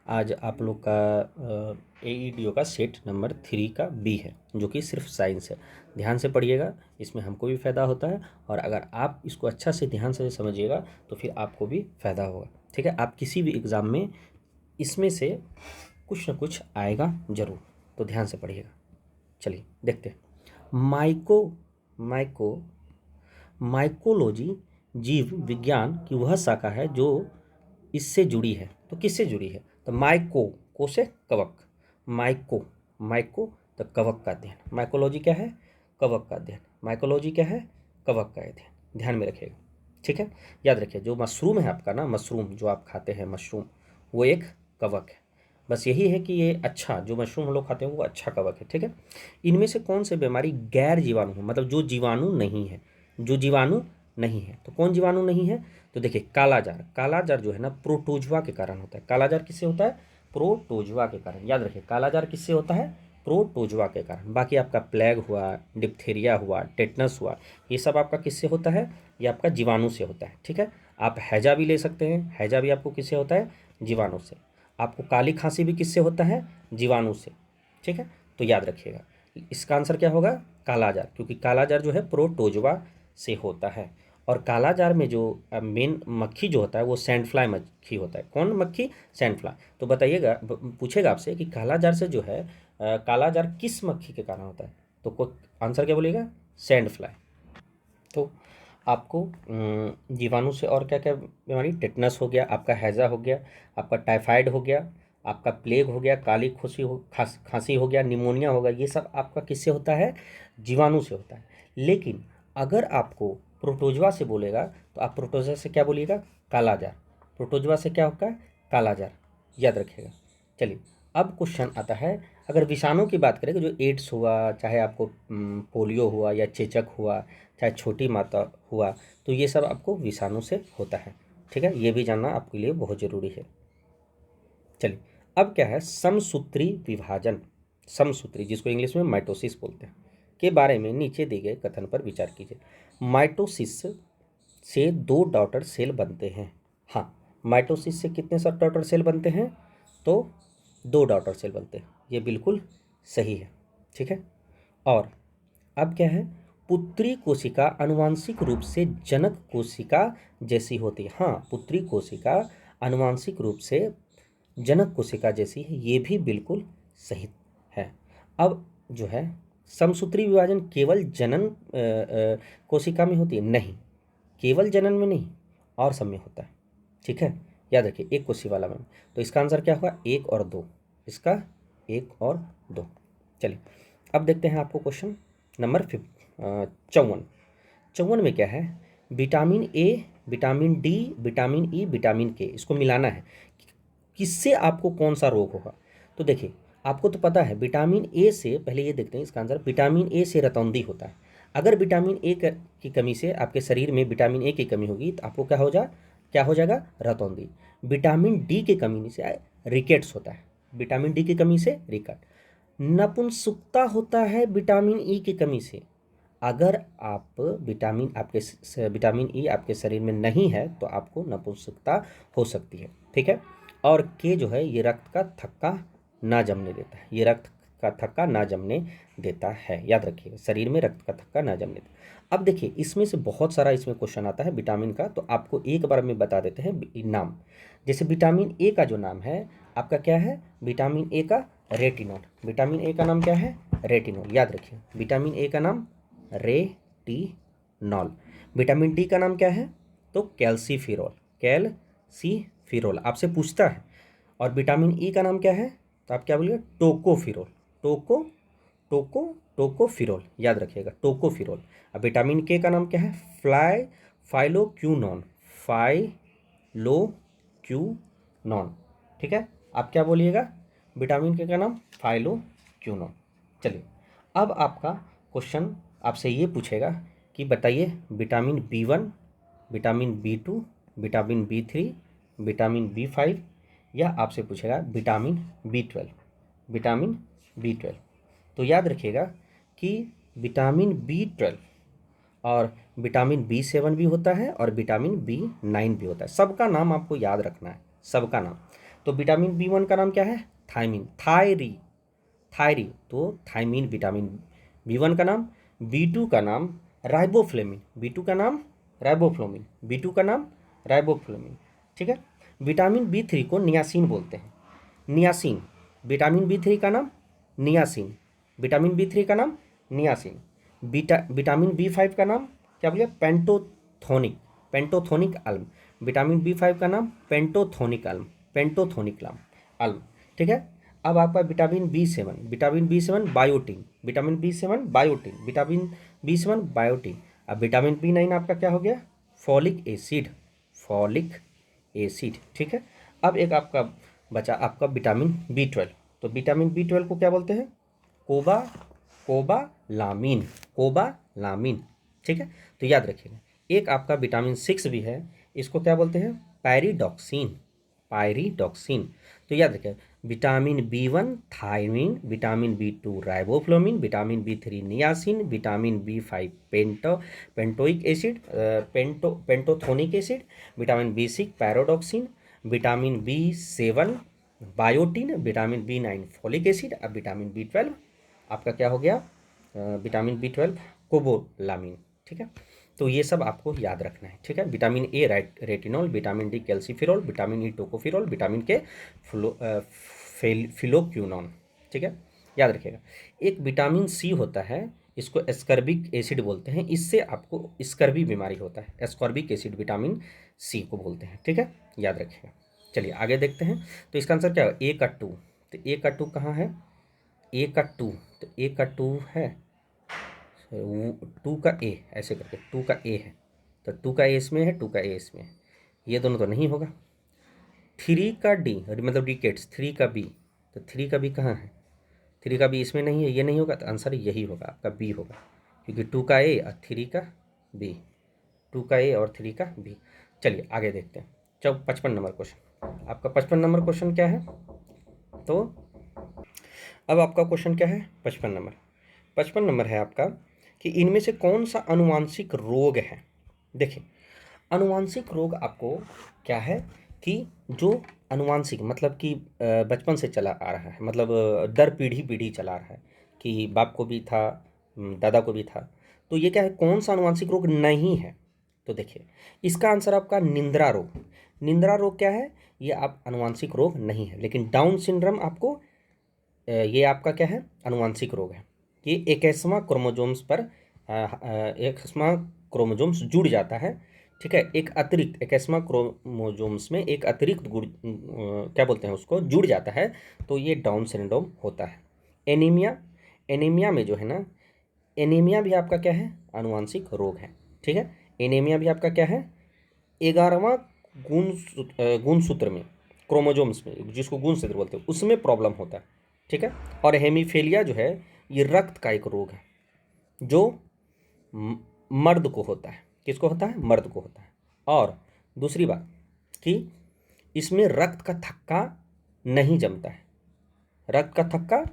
आज आप लोग का AEDO का सेट नंबर 3 का बी है, जो कि सिर्फ साइंस है। ध्यान से पढ़िएगा, इसमें हमको भी फ़ायदा होता है, और अगर आप इसको अच्छा से ध्यान से समझिएगा तो फिर आपको भी फ़ायदा होगा। ठीक है, आप किसी भी एग्ज़ाम में इसमें से कुछ ना कुछ आएगा ज़रूर, तो ध्यान से पढ़िएगा। चलिए देखते हैं। माइको माइकोलॉजी जीव विज्ञान की वह शाखा है जो इससे जुड़ी है। तो किससे जुड़ी है? तो को से कवक, माइको माइको तो कवक का अध्ययन। माइकोलॉजी क्या है? कवक का अध्ययन। माइकोलॉजी क्या है? कवक का अध्ययन। ध्यान में रखिएगा, ठीक है। याद रखिए, जो मशरूम है आपका ना, मशरूम जो आप खाते हैं मशरूम, वो एक कवक है। बस यही है कि ये अच्छा, जो मशरूम हम लोग खाते हैं वो अच्छा कवक है, ठीक है। इनमें से कौन सी बीमारी गैर जीवाणु है, मतलब जो जीवाणु नहीं है, जो जीवाणु नहीं है। तो कौन जीवाणु नहीं है? तो देखिए, कालाजार। कालाजार जो है ना, प्रोटोजुआ के कारण होता है। कालाजार किससे होता है? प्रोटोजुआ के कारण। याद रखिए, कालाजार किससे होता है? प्रोटोजुआ के कारण। बाकी आपका प्लेग हुआ, डिप्थीरिया हुआ, टेटनस हुआ, ये सब आपका किससे होता है? ये आपका जीवाणु से होता है, ठीक है। आप हैजा भी ले सकते हैं, हैजा भी आपको किससे होता है? जीवाणु से। आपको काली खांसी भी किससे होता है? जीवाणु से, ठीक है। तो याद रखिएगा, इसका आंसर क्या होगा? कालाजार, क्योंकि कालाजार जो है प्रोटोजुआ से होता है। और कालाजार में जो मेन मक्खी जो होता है वो सैंड फ्लाई मक्खी होता है। कौन मक्खी? Sand fly. तो बताइएगा, पूछेगा आपसे कि कालाजार से जो है कालाजार किस मक्खी के कारण होता है, तो को आंसर क्या बोलिएगा? Sand fly. तो आपको जीवाणु से और क्या क्या बीमारी? टेटनस हो गया, आपका हैजा हो गया, आपका टाइफाइड हो गया, आपका प्लेग हो गया, काली खांसी हो गया, निमोनिया हो गया, ये सब आपका किससे होता है? जीवाणु से होता है। लेकिन अगर आपको प्रोटोजवा से बोलेगा तो आप प्रोटोजवा से क्या बोलिएगा? कालाजार। प्रोटोजवा से क्या होगा? कालाजार। याद रखिएगा। चलिए, अब क्वेश्चन आता है, अगर विषाणु की बात करें, जो एड्स हुआ, चाहे आपको पोलियो हुआ या चेचक हुआ, चाहे छोटी माता हुआ, तो ये सब आपको विषाणु से होता है, ठीक है। ये भी जानना आपके लिए बहुत ज़रूरी है। चलिए, अब क्या है? समसूत्री विभाजन, समसूत्री जिसको इंग्लिश में माइटोसिस बोलते हैं, के बारे में नीचे दिए गए कथन पर विचार कीजिए। माइटोसिस से 2 डॉटर सेल बनते हैं। हाँ, माइटोसिस से कितने सब डॉटर सेल बनते हैं? तो 2 डॉटर सेल बनते हैं, ये बिल्कुल सही है, ठीक है। और अब क्या है? पुत्री कोशिका आनुवांशिक रूप से जनक कोशिका जैसी होती है। हाँ, पुत्री कोशिका आनुवांशिक रूप से जनक कोशिका जैसी है, ये भी बिल्कुल सही है। अब जो है, समसूत्री विभाजन केवल जनन कोशिका में होती है? नहीं, केवल जनन में नहीं, और सब में होता है, ठीक है। याद रखिए, एक कोशिका वाला में। तो इसका आंसर क्या होगा? 1 और 2। इसका 1 और 2। चलिए, अब देखते हैं आपको क्वेश्चन नंबर 54। 54 में क्या है? विटामिन ए, vitamin D, vitamin E, vitamin के, इसको मिलाना है। किससे आपको कौन सा रोग होगा? तो देखिए, आपको तो पता है विटामिन ए से, पहले ये देखते हैं इसका आंसर। विटामिन ए से रतौंधी होता है। अगर विटामिन ए की कमी से आपके शरीर में विटामिन ए की कमी होगी तो आपको क्या हो जाएगा? रतौंधी। विटामिन डी की कमी से रिकेट्स होता है। विटामिन डी की कमी से रिकेट। नपुंसकता होता है विटामिन ई की कमी से। अगर आप विटामिन ई आपके शरीर में नहीं है तो आपको नपुंसकता हो सकती है, ठीक है। और के जो है, ये रक्त का थक्का ना जमने देता है, ये रक्त का थक्का ना जमने देता है। याद रखिएगा, शरीर में रक्त का थक्का ना जमने देता। अब देखिए, इसमें से बहुत सारा इसमें क्वेश्चन आता है विटामिन का, तो आपको एक बार में बता देते हैं नाम। जैसे विटामिन ए का जो नाम है आपका क्या है? विटामिन ए का रेटिनॉल। विटामिन ए का नाम क्या है? रेटिनॉल। याद रखिए, विटामिन ए का नाम रेटिनॉल। विटामिन डी का नाम क्या है? तो कैल्सीफिरोल, कैल्सीफिरोल आपसे पूछता है। और विटामिन ई का नाम क्या है? तो आप क्या बोलिए? टोकोफिरोल, टोको टोको टोकोफिरोल। याद रखिएगा, टोकोफिरोल। अब विटामिन के का नाम क्या है? फाइलोक्यूनॉन, फाइलोक्यूनॉन, ठीक है। आप क्या बोलिएगा? विटामिन के का नाम फाइलोक्यूनॉन। चलिए, अब आपका क्वेश्चन आपसे ये पूछेगा कि बताइए vitamin B1, vitamin B2, vitamin B3, vitamin B5, या आपसे पूछेगा विटामिन B12, विटामिन B12। तो याद रखिएगा कि विटामिन B12 और विटामिन B7 भी होता है और विटामिन B9 भी होता है। सबका नाम आपको याद रखना है, सबका नाम। तो विटामिन B1 का नाम क्या है? थायमीन, थायरी, तो थायमीन विटामिन B1 का नाम। B2 का नाम राइबोफ्लेविन, B2 का नाम राइबोफ्लेविन, B2 का नाम राइबोफ्लेविन, ठीक है। विटामिन B3 को नियासिन बोलते हैं, नियासिन। विटामिन B3 का नाम नियासिन, विटामिन B3 का नाम नियासिन। विटामिन B5 का नाम क्या बोलिए? पेंटोथोनिक, पेंटोथोनिक अल्म। विटामिन B5 का नाम पेंटोथोनिक अल्म, पेंटोथोनिक अल्म, ठीक है। अब आपका vitamin B7, vitamin B7 biotin, vitamin B7 biotin, vitamin B7 biotin. अब विटामिन B9 आपका क्या हो गया? फॉलिक एसिड, फॉलिक एसिड, ठीक है। अब एक आपका बचा आपका विटामिन B12, तो विटामिन B12 को क्या बोलते हैं? कोबा कोबालामिन, कोबालामिन, ठीक है। तो याद रखिएगा। एक आपका विटामिन 6 भी है, इसको क्या बोलते हैं? Pyridoxine, pyridoxine. तो याद रखिए, vitamin B1 thiamine, vitamin B2 riboflavin, vitamin B3 niacin, vitamin B5 pantoic acid, pantothenic acid, vitamin B6 pyridoxine, vitamin B7 biotin, vitamin B9 folic acid. अब विटामिन B12 आपका क्या हो गया? विटामिन B12 कोबोलामिन, ठीक है। तो ये सब आपको याद रखना है, ठीक है। Vitamin A retinol, vitamin D calciferol, vitamin E tocopherol, vitamin K phylloquinone, ठीक है, याद रखिएगा। एक विटामिन सी होता है, इसको एस्कॉर्बिक एसिड बोलते हैं, इससे आपको स्कर्वी बीमारी होता है। एस्कॉर्बिक एसिड विटामिन सी को बोलते हैं, ठीक है, याद रखिएगा। चलिए आगे देखते हैं। तो इसका आंसर क्या है? ए का 2। तो ए का 2 कहाँ है? ए का 2, तो ए का 2 है, 2 का ए, ऐसे करके 2 का ए है, तो 2 का ए इसमें है, 2 का ए इसमें है, ये दोनों तो नहीं होगा। 3 का डी मतलब डिकेट्स, 3 का बी, तो 3 का बी कहाँ है? 3 का बी इसमें नहीं है, ये नहीं होगा, तो आंसर यही होगा, आपका बी होगा, क्योंकि 2 का ए और 3 का बी, 2 का ए और 3 का बी। चलिए आगे देखते हैं। चलो 55 नंबर क्वेश्चन, आपका 55 नंबर क्वेश्चन क्या है? तो अब आपका क्वेश्चन क्या है? 55 नंबर, 55 नंबर है आपका कि इनमें से कौन सा अनुवांशिक रोग है? देखिए, अनुवांशिक रोग आपको क्या है कि जो अनुवांशिक मतलब कि बचपन से चला आ रहा है, मतलब दर पीढ़ी पीढ़ी चला आ रहा है, कि बाप को भी था, दादा को भी था, तो ये क्या है? कौन सा अनुवांशिक रोग नहीं है? तो देखिए, इसका आंसर आपका निंद्रा रोग। निंद्रा रोग क्या है? ये आप अनुवांशिक रोग नहीं है, लेकिन डाउन सिंड्रोम आपको ये आपका क्या है? अनुवांशिक रोग है। ये 21वां क्रोमोजोम्स पर 21वां क्रोमोजोम्स जुड़ जाता है, ठीक है। एक अतिरिक्त 21वां क्रोमोजोम्स में एक अतिरिक्त गुण क्या बोलते हैं उसको, जुड़ जाता है, तो ये डाउन सिंड्रोम होता है। एनीमिया, एनीमिया में जो है ना, एनीमिया भी आपका क्या है? अनुवांशिक रोग है, ठीक है। एनीमिया भी आपका क्या है? 11वां गुणसूत्र में, क्रोमोजोम्स में, जिसको गुणसूत्र बोलते हैं, उसमें प्रॉब्लम होता है, ठीक है। और हेमीफेलिया जो है, ये रक्त का एक रोग है, जो मर्द को होता है। किसको होता है? मर्द को होता है। और दूसरी बात कि इसमें रक्त का थक्का नहीं जमता है, रक्त का थक्का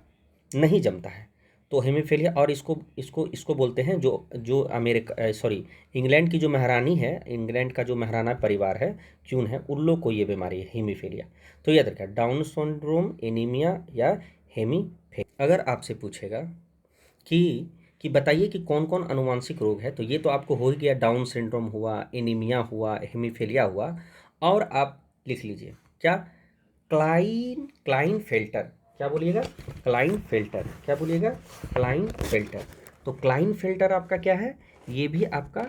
नहीं जमता है, तो हेमीफेलिया। और इसको इसको इसको बोलते हैं, जो जो अमेरिका सॉरी इंग्लैंड की जो महारानी है, इंग्लैंड का जो महाराना परिवार है, क्यून है, उन लोग को ये बीमारी है, हेमीफेलिया। तो याद रखिए, डाउन सिंड्रोम, एनीमिया या हेमीफेलिया। अगर आपसे पूछेगा कि बताइए कि कौन कौन अनुवांशिक रोग है, तो ये तो आपको हो ही गया, डाउन सिंड्रोम हुआ, एनीमिया हुआ, हेमीफेलिया हुआ। और आप लिख लीजिए क्या? क्लाइन फिल्टर, क्या बोलिएगा? क्लाइन फिल्टर, क्या बोलिएगा? क्लाइन फिल्टर। तो क्लाइन फिल्टर आपका क्या है? ये भी आपका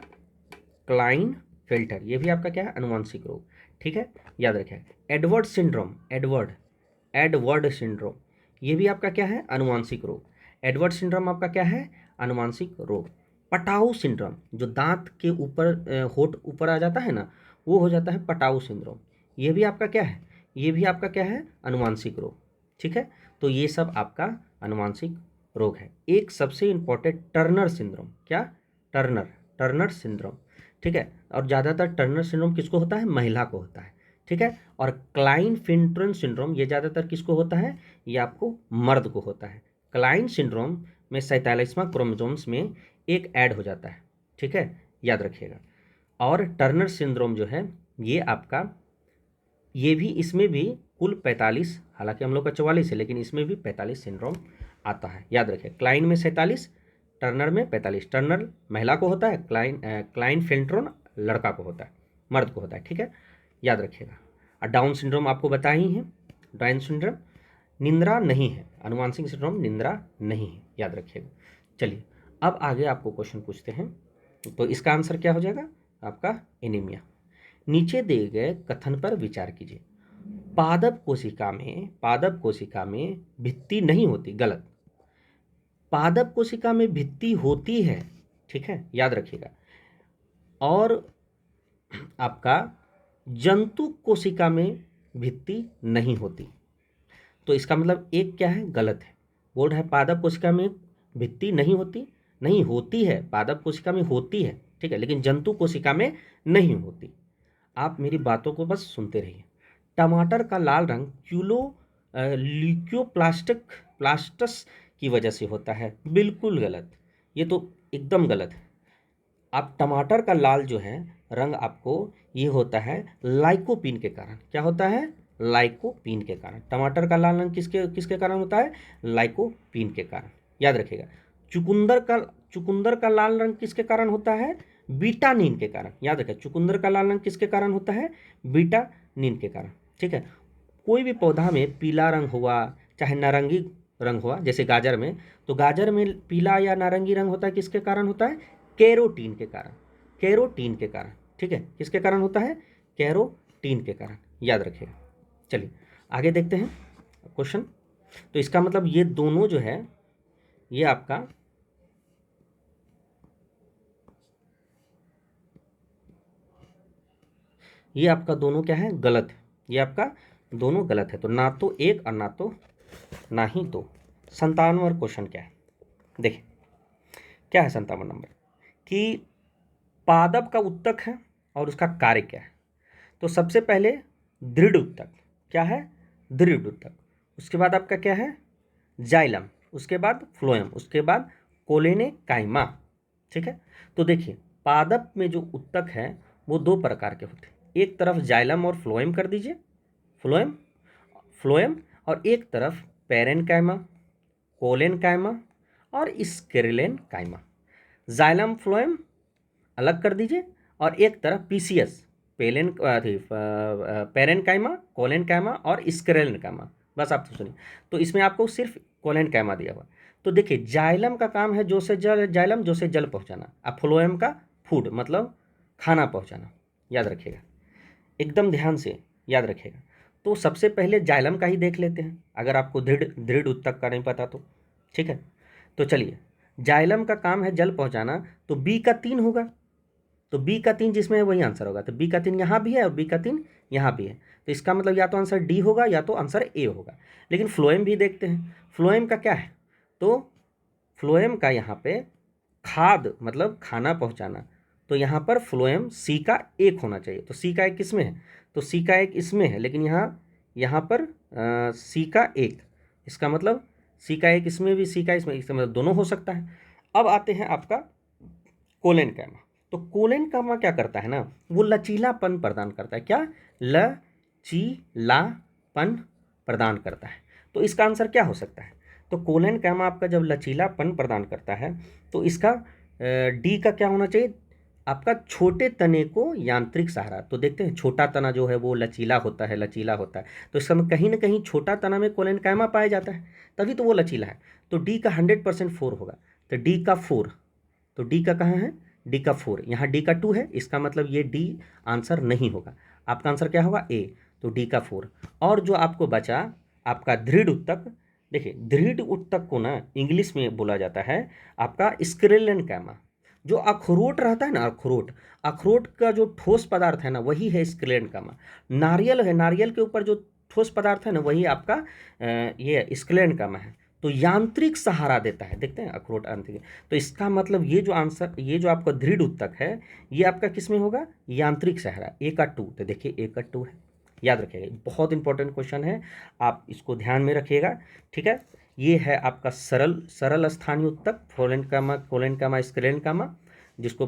क्लाइन फिल्टर, ये भी आपका क्या है? अनुवांशिक रोग, ठीक है, याद रखें। एडवर्ड सिंड्रोम, एडवर्ड सिंड्रोम, ये भी आपका क्या है? अनुवांशिक रोग। एडवर्ड सिंड्रोम आपका क्या है? अनुवांशिक रोग। पटाऊ सिंड्रोम, जो दांत के ऊपर होठ ऊपर आ जाता है ना, वो हो जाता है पटाऊ सिंड्रोम, ये भी आपका क्या है? ये भी आपका क्या है? अनुवांशिक रोग, ठीक है। तो ये सब आपका अनुवांशिक रोग है। एक सबसे इंपॉर्टेंट टर्नर सिंड्रोम, क्या? टर्नर, टर्नर सिंड्रोम, ठीक है। और ज़्यादातर टर्नर सिंड्रोम किसको होता है? महिला को होता है, ठीक है। और क्लाइन फिंटरन सिंड्रोम ये ज़्यादातर किसको होता है? ये आपको मर्द को होता है। क्लाइन सिंड्रोम में 47वां क्रोमोसोम्स में एक ऐड हो जाता है, ठीक है, याद रखिएगा। और टर्नर सिंड्रोम जो है, ये आपका, ये भी, इसमें भी कुल 45, हालांकि हम लोग का 44 है लेकिन इसमें भी 45 सिंड्रोम आता है, याद रखिए। क्लाइन में 47, टर्नर में 45। टर्नर महिला को होता है, क्लाइन फेल्ट्रोन लड़का को होता है, मर्द को होता है, ठीक है, याद रखिएगा। और डाउन सिंड्रोम आपको बता ही है, डाउन सिंड्रोम निंद्रा नहीं है, अनुवांशिक सिंड्रोम निंद्रा नहीं है, याद रखिएगा। चलिए अब आगे आपको क्वेश्चन पूछते हैं, तो इसका आंसर क्या हो जाएगा आपका एनीमिया। नीचे दिए गए कथन पर विचार कीजिए। पादप कोशिका में भित्ति नहीं होती, गलत। पादप कोशिका में भित्ति होती है, ठीक है, याद रखिएगा। और आपका जंतु कोशिका में भित्ति नहीं होती, तो इसका मतलब एक क्या है, गलत है। बोल रहा है पादप कोशिका में भित्ति नहीं होती, नहीं होती है, पादप कोशिका में होती है, ठीक है, लेकिन जंतु कोशिका में नहीं होती। आप मेरी बातों को बस सुनते रहिए। टमाटर का लाल रंग ल्यूकोप्लास्टस की वजह से होता है, बिल्कुल गलत, ये तो एकदम गलत है। आप टमाटर का लाल जो है रंग आपको ये होता है लाइकोपीन के कारण। क्या होता है, लाइकोपीन के कारण। टमाटर का लाल रंग किसके किसके कारण होता है, लाइकोपीन के कारण, याद रखिएगा। चुकंदर का लाल रंग किसके कारण होता है, बीटानिन के कारण, याद रखें। चुकंदर का लाल रंग किसके कारण होता है, बीटानिन के कारण, ठीक है। कोई भी पौधा में पीला रंग हुआ चाहे नारंगी रंग हुआ, जैसे गाजर में, तो गाजर में पीला या नारंगी रंग होता है किसके कारण होता है, कैरोटीन के कारण, कैरोटीन के कारण, ठीक है, किसके कारण होता है, कैरोटीन के कारण, याद रखिएगा। चलिए आगे देखते हैं क्वेश्चन। तो इसका मतलब ये दोनों जो है ये आपका दोनों क्या है, गलत है। ये आपका दोनों गलत है, तो ना तो एक और ना ही दो। 57वां क्वेश्चन क्या है, देखिए क्या है 57वां नंबर, कि पादप का उत्तक है और उसका कार्य क्या है। तो सबसे पहले दृढ़ उत्तक, क्या है, दृढ़ उत्तक। उसके बाद आपका क्या है, जाइलम, उसके बाद फ्लोएम, उसके बाद कोलेनेकाइमा, ठीक है। तो देखिए पादप में जो उत्तक है वो दो प्रकार के होते हैं, एक तरफ जाइलम और फ्लोएम कर दीजिए, फ्लोएम फ्लोएम, और एक तरफ पेरेनकाइमा, कोलेनकाइमा और स्केलेनकाइमा। जाइलम फ्लोएम अलग कर दीजिए, और एक तरफ पीसीएस, पेरेनकाइमा, कोलेनकाइमा और स्केलेनकाइमा। बस आप तो सुनिए, तो इसमें आपको सिर्फ कोलेनकाइमा दिया हुआ। तो देखिए जाइलम का काम है जो से जल, जाइलम जो से जल पहुंचाना, अब फ्लोएम का फूड मतलब खाना पहुंचाना, याद रखिएगा, एकदम ध्यान से याद रखिएगा। तो सबसे पहले जाइलम का ही देख लेते हैं, अगर आपको दृढ़ दृढ़ उत्तक का नहीं पता तो, ठीक है। तो चलिए जाइलम का काम है जल पहुंचाना, तो बी का 3 होगा, तो बी का 3 जिसमें है वही आंसर होगा। तो बी का 3 यहाँ भी है और बी का 3 यहाँ भी है, तो इसका मतलब या तो आंसर डी होगा या तो आंसर ए होगा। लेकिन फ्लोएम भी देखते हैं, फ्लोएम का क्या है, तो फ्लोएम का यहाँ पे खाद मतलब खाना पहुँचाना, तो यहाँ पर फ्लोएम सी का 1 होना चाहिए। तो सी का 1 किस में है, तो सी का 1 इसमें है, लेकिन यहाँ पर सी का 1, इसका मतलब सी का 1 इसमें भी, सी का इसमें, इसका मतलब दोनों हो सकता है। अब आते हैं आपका कोलेनकाइमा। तो कोलेनकाइमा क्या करता है ना, वो लचीलापन प्रदान करता है, क्या, लचीलापन प्रदान करता है। तो इसका आंसर क्या हो सकता है, तो कोलेनकाइमा आपका जब लचीलापन प्रदान करता है तो इसका डी का क्या होना चाहिए, आपका छोटे तने को यांत्रिक सहारा। तो देखते हैं छोटा तना जो है वो लचीला होता है, लचीला होता है, तो इसका कहीं ना कहीं छोटा तना में कोलेनकाइमा पाया जाता है, तभी तो वो लचीला है। तो डी का 100% 4 होगा, तो डी का 4, तो डी का कहाँ है, डी का 4, यहाँ डी का 2 है, इसका मतलब ये डी आंसर नहीं होगा। आपका आंसर क्या होगा, ए, तो डी का 4। और जो आपको बचा आपका दृढ़ उत्तक, देखिए दृढ़ उत्तक को ना इंग्लिश में बोला जाता है आपका स्क्लेरेनकाइमा। जो अखरोट रहता है ना, अखरोट, अखरोट का जो ठोस पदार्थ है ना वही है स्क्लेरेनकाइमा। नारियल है, नारियल के ऊपर जो ठोस पदार्थ है ना वही आपका ये स्क्लेरेनकाइमा है। तो यांत्रिक सहारा देता है, देखते हैं अखरोट आंतरिक। तो इसका मतलब ये जो आंसर, ये जो आपका दृढ़ उत्तक है ये आपका किस में होगा, यांत्रिक सहारा, ए का 2। तो देखिए ए का 2 है, याद रखिएगा, बहुत इंपॉर्टेंट क्वेश्चन है, आप इसको ध्यान में रखिएगा, ठीक है। ये है आपका सरल स्थानीय उत्तक, कोलेनकाइमा स्क्लेरेनकाइमा, जिसको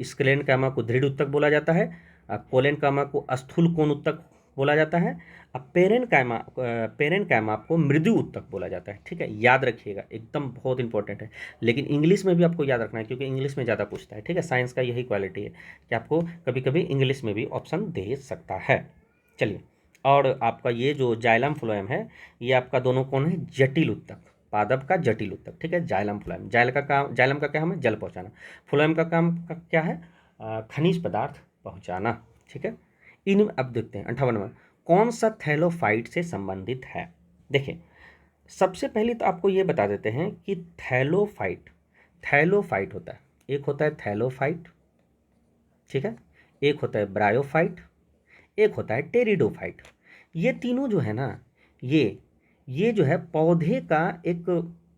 स्क्लेरेनकाइमा को दृढ़ उत्तक बोला जाता है, कोलेनकाइमा को स्थूल कोण उत्तक बोला जाता है। अब पेरेनकाइमा आपको मृदु उत्तक बोला जाता है। ठीक है, याद रखिएगा, एकदम बहुत इंपॉर्टेंट है। लेकिन इंग्लिश में भी आपको याद रखना है, क्योंकि इंग्लिश में ज़्यादा पूछता है। ठीक है, साइंस का यही क्वालिटी है कि आपको कभी कभी इंग्लिश में भी ऑप्शन दे सकता है। चलिए, और आपका ये जो जाइलम फ्लोएम है, ये आपका दोनों कौन है, जटिल उत्तक, पादप का जटिल उत्तक। ठीक है, जाइलम फ्लोएम, जाइलम का क्या काम है, जल पहुँचाना। फ्लोएम का काम क्या है, खनिज पदार्थ पहुँचाना। ठीक है, इन अब देखते हैं 58वां, कौन सा थैलोफाइट से संबंधित है। देखिए, सबसे पहले तो आपको ये बता देते हैं कि थैलोफाइट होता है, एक होता है थैलोफाइट, ठीक है, एक होता है ब्रायोफाइट, एक होता है टेरिडोफाइट। ये तीनों जो है ना, ये जो है पौधे का एक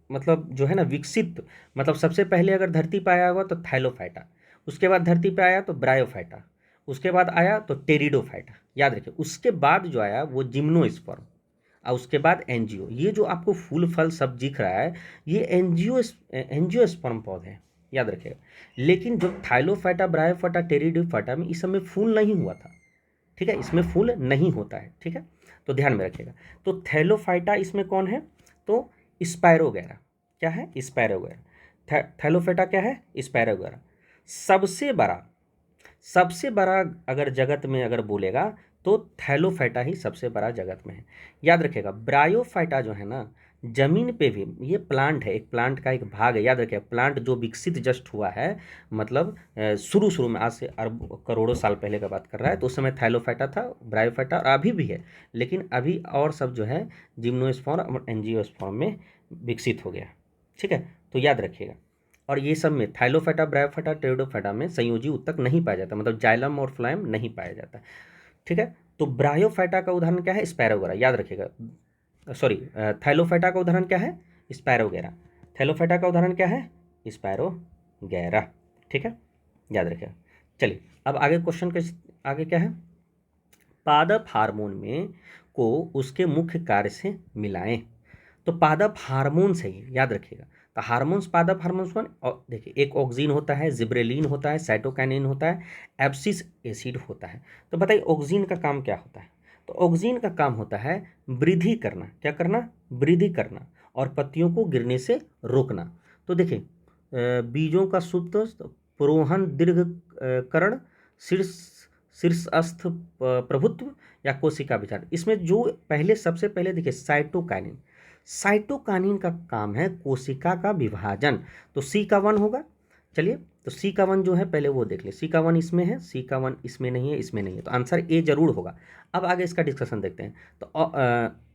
मतलब जो है ना विकसित, मतलब सबसे पहले अगर धरती पर आया होगा तो थैलोफाइटा, उसके बाद धरती पे आया तो ब्रायोफाइटा, उसके बाद आया तो टेरिडोफाइटा, याद रखिए। उसके बाद जो आया वो जिम्नोस्पर्म, और उसके बाद एनजीओ। ये जो आपको फूल फल सब दिख रहा है, ये एनजियोस्पर्म पौधे हैं, याद रखिएगा। लेकिन जो थाइलोफाइटा, ब्रायोफाइटा, टेरिडोफाइटा में इस समय फूल नहीं हुआ था। ठीक है, इसमें फूल नहीं होता है। ठीक है, तो ध्यान में रखिएगा। तो थैलोफाइटा इसमें कौन है, तो स्पैरोगैरा। क्या है, स्पैरोगैरा। थैलोफाइटा क्या है, स्पैरोगैरा। सबसे बड़ा, सबसे बड़ा अगर जगत में अगर बोलेगा तो थैलोफाइटा ही सबसे बड़ा जगत में है। याद रखिएगा, ब्रायोफाइटा जो है ना, जमीन पे भी, ये प्लांट है, एक प्लांट का एक भाग है। याद रखिएगा, प्लांट जो विकसित जस्ट हुआ है, मतलब शुरू शुरू में, आज से अरब करोड़ों साल पहले का बात कर रहा है, तो उस समय थैलोफाइटा था, ब्रायोफाइटा, और अभी भी है। लेकिन अभी और सब जो है जिम्नोस्पर्म और एंजियोस्पर्म में विकसित हो गया। ठीक है, तो याद रखिएगा। और ये सब में थाइलोफाइटा, ब्रायोफाइटा, टेरिडोफाइटा में संयोजी उत्तक नहीं पाया जाता, मतलब जाइलम और फ्लोएम नहीं पाया जाता। ठीक है, तो ब्रायोफाइटा का उदाहरण क्या है, स्पैरोगेरा, याद रखिएगा। सॉरी, थाइलोफाइटा का उदाहरण क्या है, स्पैरोगेरा। थैलोफाइटा का उदाहरण क्या है, स्पैरोगेरा। ठीक है, याद रखिएगा। चलिए, अब आगे क्वेश्चन के आगे क्या है, पादप हार्मोन में को उसके मुख्य कार्य से मिलाएं। तो पादप हार्मोन से ही, याद रखिएगा। तो हार्मोन्स, पादप हार्मोन्स कौन, और देखिए, एक ऑक्सिन होता है, जिब्रेलिन होता है, साइटोकाइनिन होता है, एब्सिस एसिड होता है। तो बताइए ऑक्सिन का काम क्या होता है। तो ऑक्सिन का काम होता है वृद्धि करना, क्या करना, वृद्धि करना, और पत्तियों को गिरने से रोकना। तो देखिए, बीजों का सुप्त प्रोहन, दीर्घकरण, शीर्ष शीर्षस्थ प्रभुत्व, या कोशिका विचार। इसमें जो पहले, सबसे पहले देखिए, साइटोकाइनिन, साइटोकाइनिन का काम है कोशिका का विभाजन। तो सी का वन होगा। चलिए, तो सी का वन जो है पहले वो देख ले, सी का वन इसमें है, सी का वन इसमें नहीं है, इसमें नहीं है, तो आंसर ए जरूर होगा। अब आगे इसका डिस्कशन देखते हैं। तो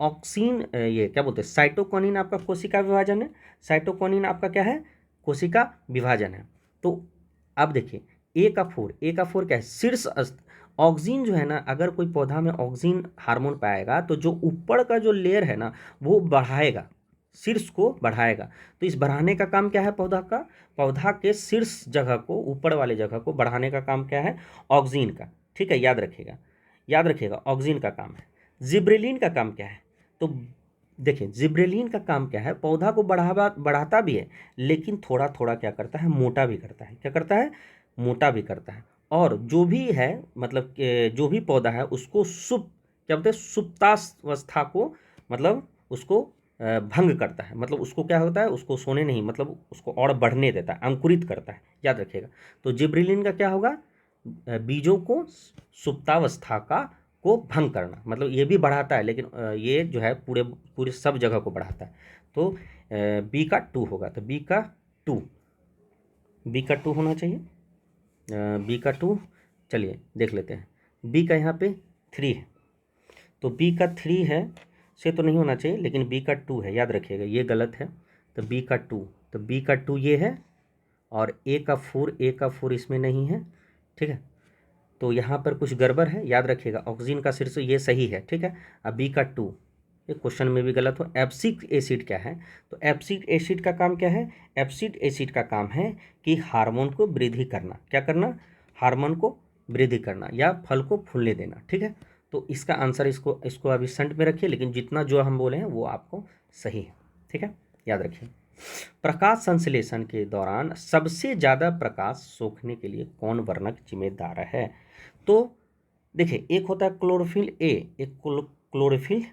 ऑक्सीन, ये क्या बोलते हैं, साइटोकाइनिन आपका कोशिका विभाजन है, साइटोकाइनिन आपका क्या है, कोशिका विभाजन है। तो अब देखिए, ए का फोर क्या है, शीर्ष। ऑक्सीन जो है ना, अगर कोई पौधा में ऑक्सीन हार्मोन पाएगा तो जो ऊपर का जो लेयर है ना, वो बढ़ाएगा, शीर्ष को बढ़ाएगा। तो इस बढ़ाने का काम क्या है पौधा का, पौधा के शीर्ष जगह को, ऊपर वाले जगह को बढ़ाने का काम क्या है, ऑक्सीन का। ठीक है, याद रखिएगा, याद रखिएगा, ऑक्सीन का काम है। जिब्रेलिन का काम क्या है, तो देखिए, जिब्रेलिन का काम क्या है, पौधा को बढ़ाता भी है, लेकिन थोड़ा थोड़ा क्या करता है, मोटा भी करता है। क्या करता है, मोटा भी करता है। और जो भी है, मतलब जो भी पौधा है उसको क्या बोलते हैं, सुप्तावस्था को, मतलब उसको भंग करता है, मतलब उसको क्या होता है, उसको सोने नहीं, मतलब उसको और बढ़ने देता है, अंकुरित करता है। याद रखिएगा। तो जिब्रेलिन का क्या होगा, बीजों को, सुप्तावस्था का को भंग करना, मतलब ये भी बढ़ाता है, लेकिन ये जो है पूरे पूरे सब जगह को बढ़ाता है। तो बी का टू होगा, तो टू बी का टू होना चाहिए, बी का टू। चलिए देख लेते हैं, बी का यहाँ पे थ्री है, तो बी का थ्री है से तो नहीं होना चाहिए, लेकिन बी का टू है, याद रखिएगा, ये गलत है। तो बी का टू, तो बी का टू ये है, और ए का फोर इसमें नहीं है। ठीक है, तो यहाँ पर कुछ गड़बड़ है, याद रखिएगा, ऑक्सीजन का शीर्ष ये सही है। ठीक है, अब बी का टू, ये क्वेश्चन में भी गलत हो। एब्सिक एसिड क्या है, तो एब्सिक एसिड का काम क्या है, एब्सिक एसिड का काम है कि हार्मोन को वृद्धि करना, क्या करना, हार्मोन को वृद्धि करना, या फल को फूलने देना। ठीक है, तो इसका आंसर, इसको इसको अभी संट में रखिए, लेकिन जितना जो हम बोले हैं वो आपको सही है। ठीक है, याद रखिए। प्रकाश संश्लेषण के दौरान सबसे ज़्यादा प्रकाश सोखने के लिए कौन वर्णक जिम्मेदार है, तो देखिए एक होता है क्लोरोफिल ए, एक क्लोरोफिल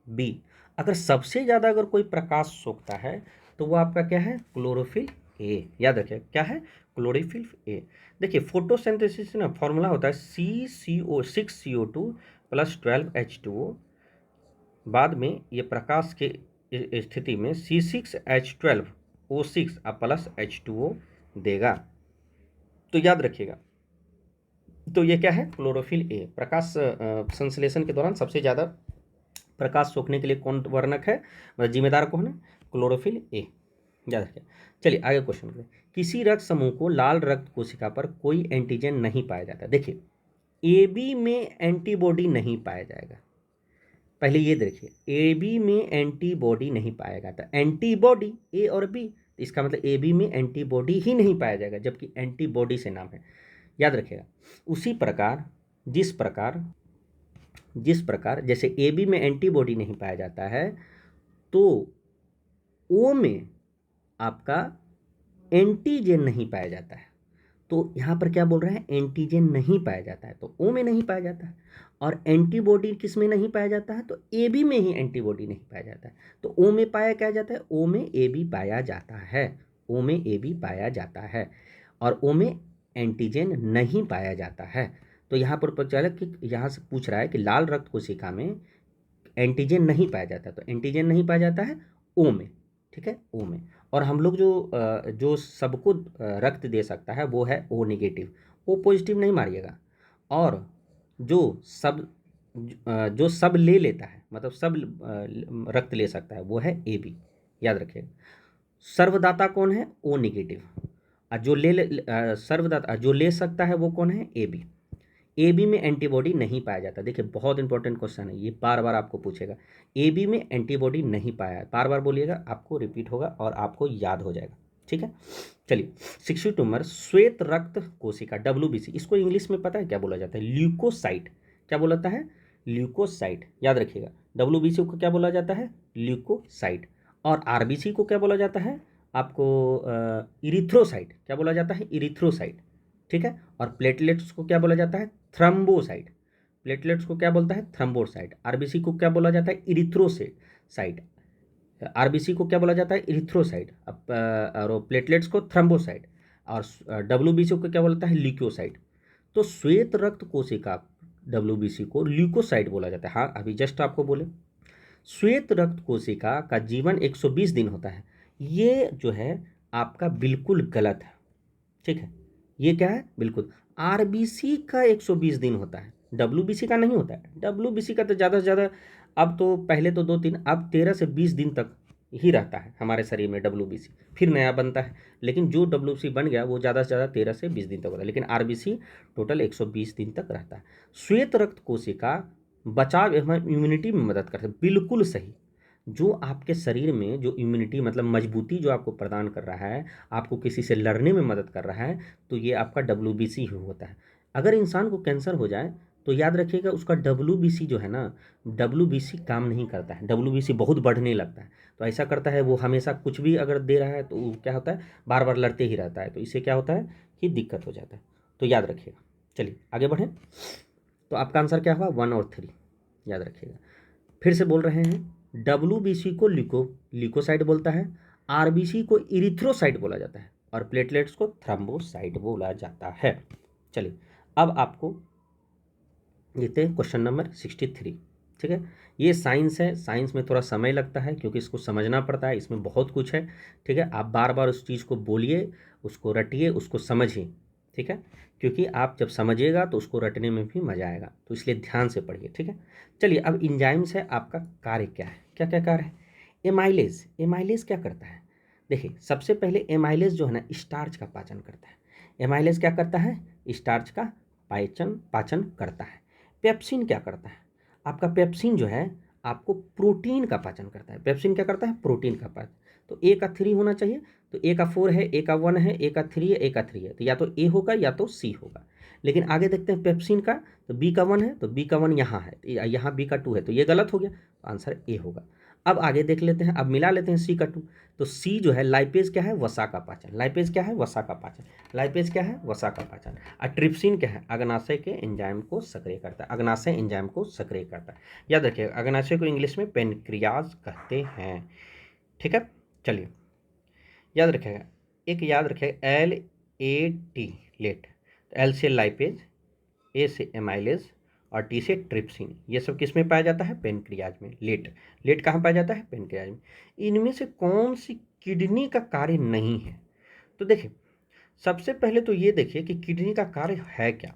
बी। अगर सबसे ज़्यादा अगर कोई प्रकाश सोखता है तो वो आपका क्या है, क्लोरोफिल ए। याद रखिए क्या है, क्लोरोफिल ए। देखिए फोटोसिंथेसिस ना फॉर्मूला होता है CCO6CO2 प्लस 12H2O। बाद में ये प्रकाश के स्थिति में C6H12O6 प्लस H2O देगा। तो याद रखिएगा, तो ये क्या है, क्लोरोफिल ए। प्रकाश संश्लेषण के दौरान सबसे ज़्यादा प्रकाश सोखने के लिए कौन वर्णक है, मतलब जिम्मेदार कौन है, क्लोरोफिल ए। याद रखिए। चलिए आगे क्वेश्चन करें। किसी रक्त समूह को लाल रक्त कोशिका पर कोई एंटीजन नहीं पाया जाता। देखिए ए बी में एंटीबॉडी नहीं पाया जाएगा, पहले ये देखिए ए बी में एंटीबॉडी नहीं पाया जाता। एंटीबॉडी ए और बी, इसका मतलब ए बी में एंटीबॉडी ही नहीं पाया जाएगा, जबकि एंटीबॉडी से नाम है। याद रखिएगा। उसी प्रकार जिस प्रकार जैसे ए बी में एंटीबॉडी नहीं पाया जाता है, तो ओ में आपका एंटीजन नहीं पाया जाता है। तो यहाँ पर क्या बोल रहे हैं, एंटीजन नहीं पाया जाता है, तो ओ में नहीं पाया जाता है। और एंटीबॉडी किस में नहीं पाया जाता है, तो ए बी में ही एंटीबॉडी नहीं पाया जाता है। तो ओ में पाया क्या जाता है, ओ में ए बी पाया जाता है। ओ में ए बी पाया जाता है और ओ में एंटीजन नहीं पाया जाता है। तो यहाँ पर पता चला कि यहाँ से पूछ रहा है कि लाल रक्त कोशिका में एंटीजन नहीं पाया जाता, तो एंटीजन नहीं पाया जाता है ओ में, ठीक है, ओ में। और हम लोग जो सबको रक्त दे सकता है वो है ओ नेगेटिव, ओ पॉजिटिव नहीं मारिएगा। और जो सब ले लेता है, मतलब सब रक्त ले सकता है, वो है ए बी। याद रखिएगा। सर्वदाता कौन है, ओ नेगेटिव। और सर्वदाता जो ले सकता है वो कौन है, ए बी। ए बी में एंटीबॉडी नहीं पाया जाता। देखिए बहुत इंपॉर्टेंट क्वेश्चन है ये, बार बार आपको पूछेगा। ए बी में एंटीबॉडी नहीं पाया है, बार बार बोलिएगा, आपको रिपीट होगा और आपको याद हो जाएगा, ठीक है। चलिए 62 नंबर, श्वेत रक्त कोशिका WBC, इसको इंग्लिश में पता है क्या बोला जाता है, ल्यूकोसाइट। क्या बोला जाता है, ल्यूकोसाइट। याद रखिएगा। WBC को क्या बोला जाता है, ल्यूकोसाइट। और RBC को क्या बोला जाता है आपको, इरिथ्रोसाइट। क्या बोला जाता है, इरिथ्रोसाइट, ठीक है। और प्लेटलेट्स को क्या बोला जाता है, थ्रम्बोसाइट। प्लेटलेट्स को क्या बोलता है, थ्रम्बोसाइट। आरबीसी को क्या बोला जाता है, इरिथ्रोसाइट। आरबीसी को क्या बोला जाता है, इरिथ्रोसाइट। और प्लेटलेट्स को थ्रम्बोसाइट। और डब्ल्यूबीसी को क्या बोलता है, ल्यूकोसाइट। तो श्वेत रक्त कोशिका WBC को ल्यूकोसाइट बोला जाता है। हाँ अभी जस्ट आपको बोले, श्वेत रक्त कोशिका का जीवन 120 दिन होता है। ये जो है आपका बिल्कुल गलत है, ठीक है। ये क्या है, बिल्कुल। आरबीसी का 120 दिन होता है, WBC का नहीं होता है। WBC का तो ज़्यादा से ज़्यादा, अब तो पहले तो 2-3, अब 13 से 20 दिन तक ही रहता है हमारे शरीर में WBC, फिर नया बनता है। लेकिन जो WBC बन गया वो ज़्यादा से ज़्यादा 13 से 20 दिन तक होता है, लेकिन RBC टोटल 120 दिन तक रहता है। श्वेत रक्त कोशिका बचाव एवं इम्यूनिटी में मदद करते हैं, बिल्कुल सही। जो आपके शरीर में जो इम्यूनिटी मतलब मजबूती जो आपको प्रदान कर रहा है, आपको किसी से लड़ने में मदद कर रहा है, तो ये आपका WBC ही होता है। अगर इंसान को कैंसर हो जाए तो याद रखिएगा उसका WBC जो है ना, WBC काम नहीं करता है, WBC बहुत बढ़ने लगता है। तो ऐसा करता है वो, हमेशा कुछ भी अगर दे रहा है तो वो क्या होता है, बार बार लड़ते ही रहता है, तो इससे क्या होता है कि दिक्कत हो जाता है। तो याद रखिएगा। चलिए आगे बढ़ें। तो आपका आंसर क्या हुआ, 1 और 3। याद रखिएगा। फिर से बोल रहे हैं, WBC को ल्यूकोसाइट बोलता है, RBC को इरिथ्रोसाइट बोला जाता है, और प्लेटलेट्स को थ्रम्बोसाइट बोला जाता है। चलिए अब आपको देखते हैं क्वेश्चन नंबर 63, ठीक है। ये साइंस है, साइंस में थोड़ा समय लगता है क्योंकि इसको समझना पड़ता है, इसमें बहुत कुछ है, ठीक है। आप बार बार उस चीज़ को बोलिए, उसको रटिए, उसको समझिए, ठीक है। क्योंकि आप जब समझिएगा तो उसको रटने में भी मज़ा आएगा, तो इसलिए ध्यान से पढ़िए, ठीक है। चलिए अब इंजाइम्स है, आपका कार्य क्या है, क्या क्या कार्य है। एमाइलेज, एमाइलेज क्या करता है, देखिए सबसे पहले एमाइलेज जो है ना, स्टार्च का पाचन करता है। एमाइलेज क्या करता है, स्टार्च का पाचन करता है। पेप्सिन क्या करता है, आपका पेप्सिन जो है आपको प्रोटीन का पाचन करता है। पेप्सिन क्या करता है, प्रोटीन का पाचन। तो ए का 3 होना चाहिए, तो ए का 4 है, ए का 1 है, ए का 3 है, ए का 3 है, तो या तो ए होगा या तो सी होगा। लेकिन आगे देखते हैं पेप्सिन का, तो बी का 1 है, तो बी का 1 यहाँ है, यहाँ बी का 2 है, तो ये गलत हो गया, तो आंसर ए होगा। अब आगे देख लेते हैं, अब मिला लेते हैं C का 2। तो C जो है लाइपेज क्या है, वसा का पाचन। लाइपेज क्या है, वसा का पाचन। लाइपेज क्या है, वसा का पाचन। और ट्रिप्सिन क्या है, अग्नाशय के एंजाइम को सक्रिय करता है। अग्नाशय एंजाइम को सक्रिय करता है। याद रखिएगा, अग्नाशय को इंग्लिश में पेनक्रियाज कहते हैं। ठीक है, चलिए याद रखिएगा, एक याद रखिएगा LAT लेट। L से लाइपेज, A से एमाइलेज और T से ट्रिप्सिन। ये सब किस में पाया जाता है, पेनक्रियाज में। लेट, लेट कहाँ पाया जाता है, पेनक्रियाज में। इनमें से कौन सी किडनी का कार्य नहीं है? तो देखिए, सबसे पहले तो ये देखिए कि किडनी का कार्य है क्या।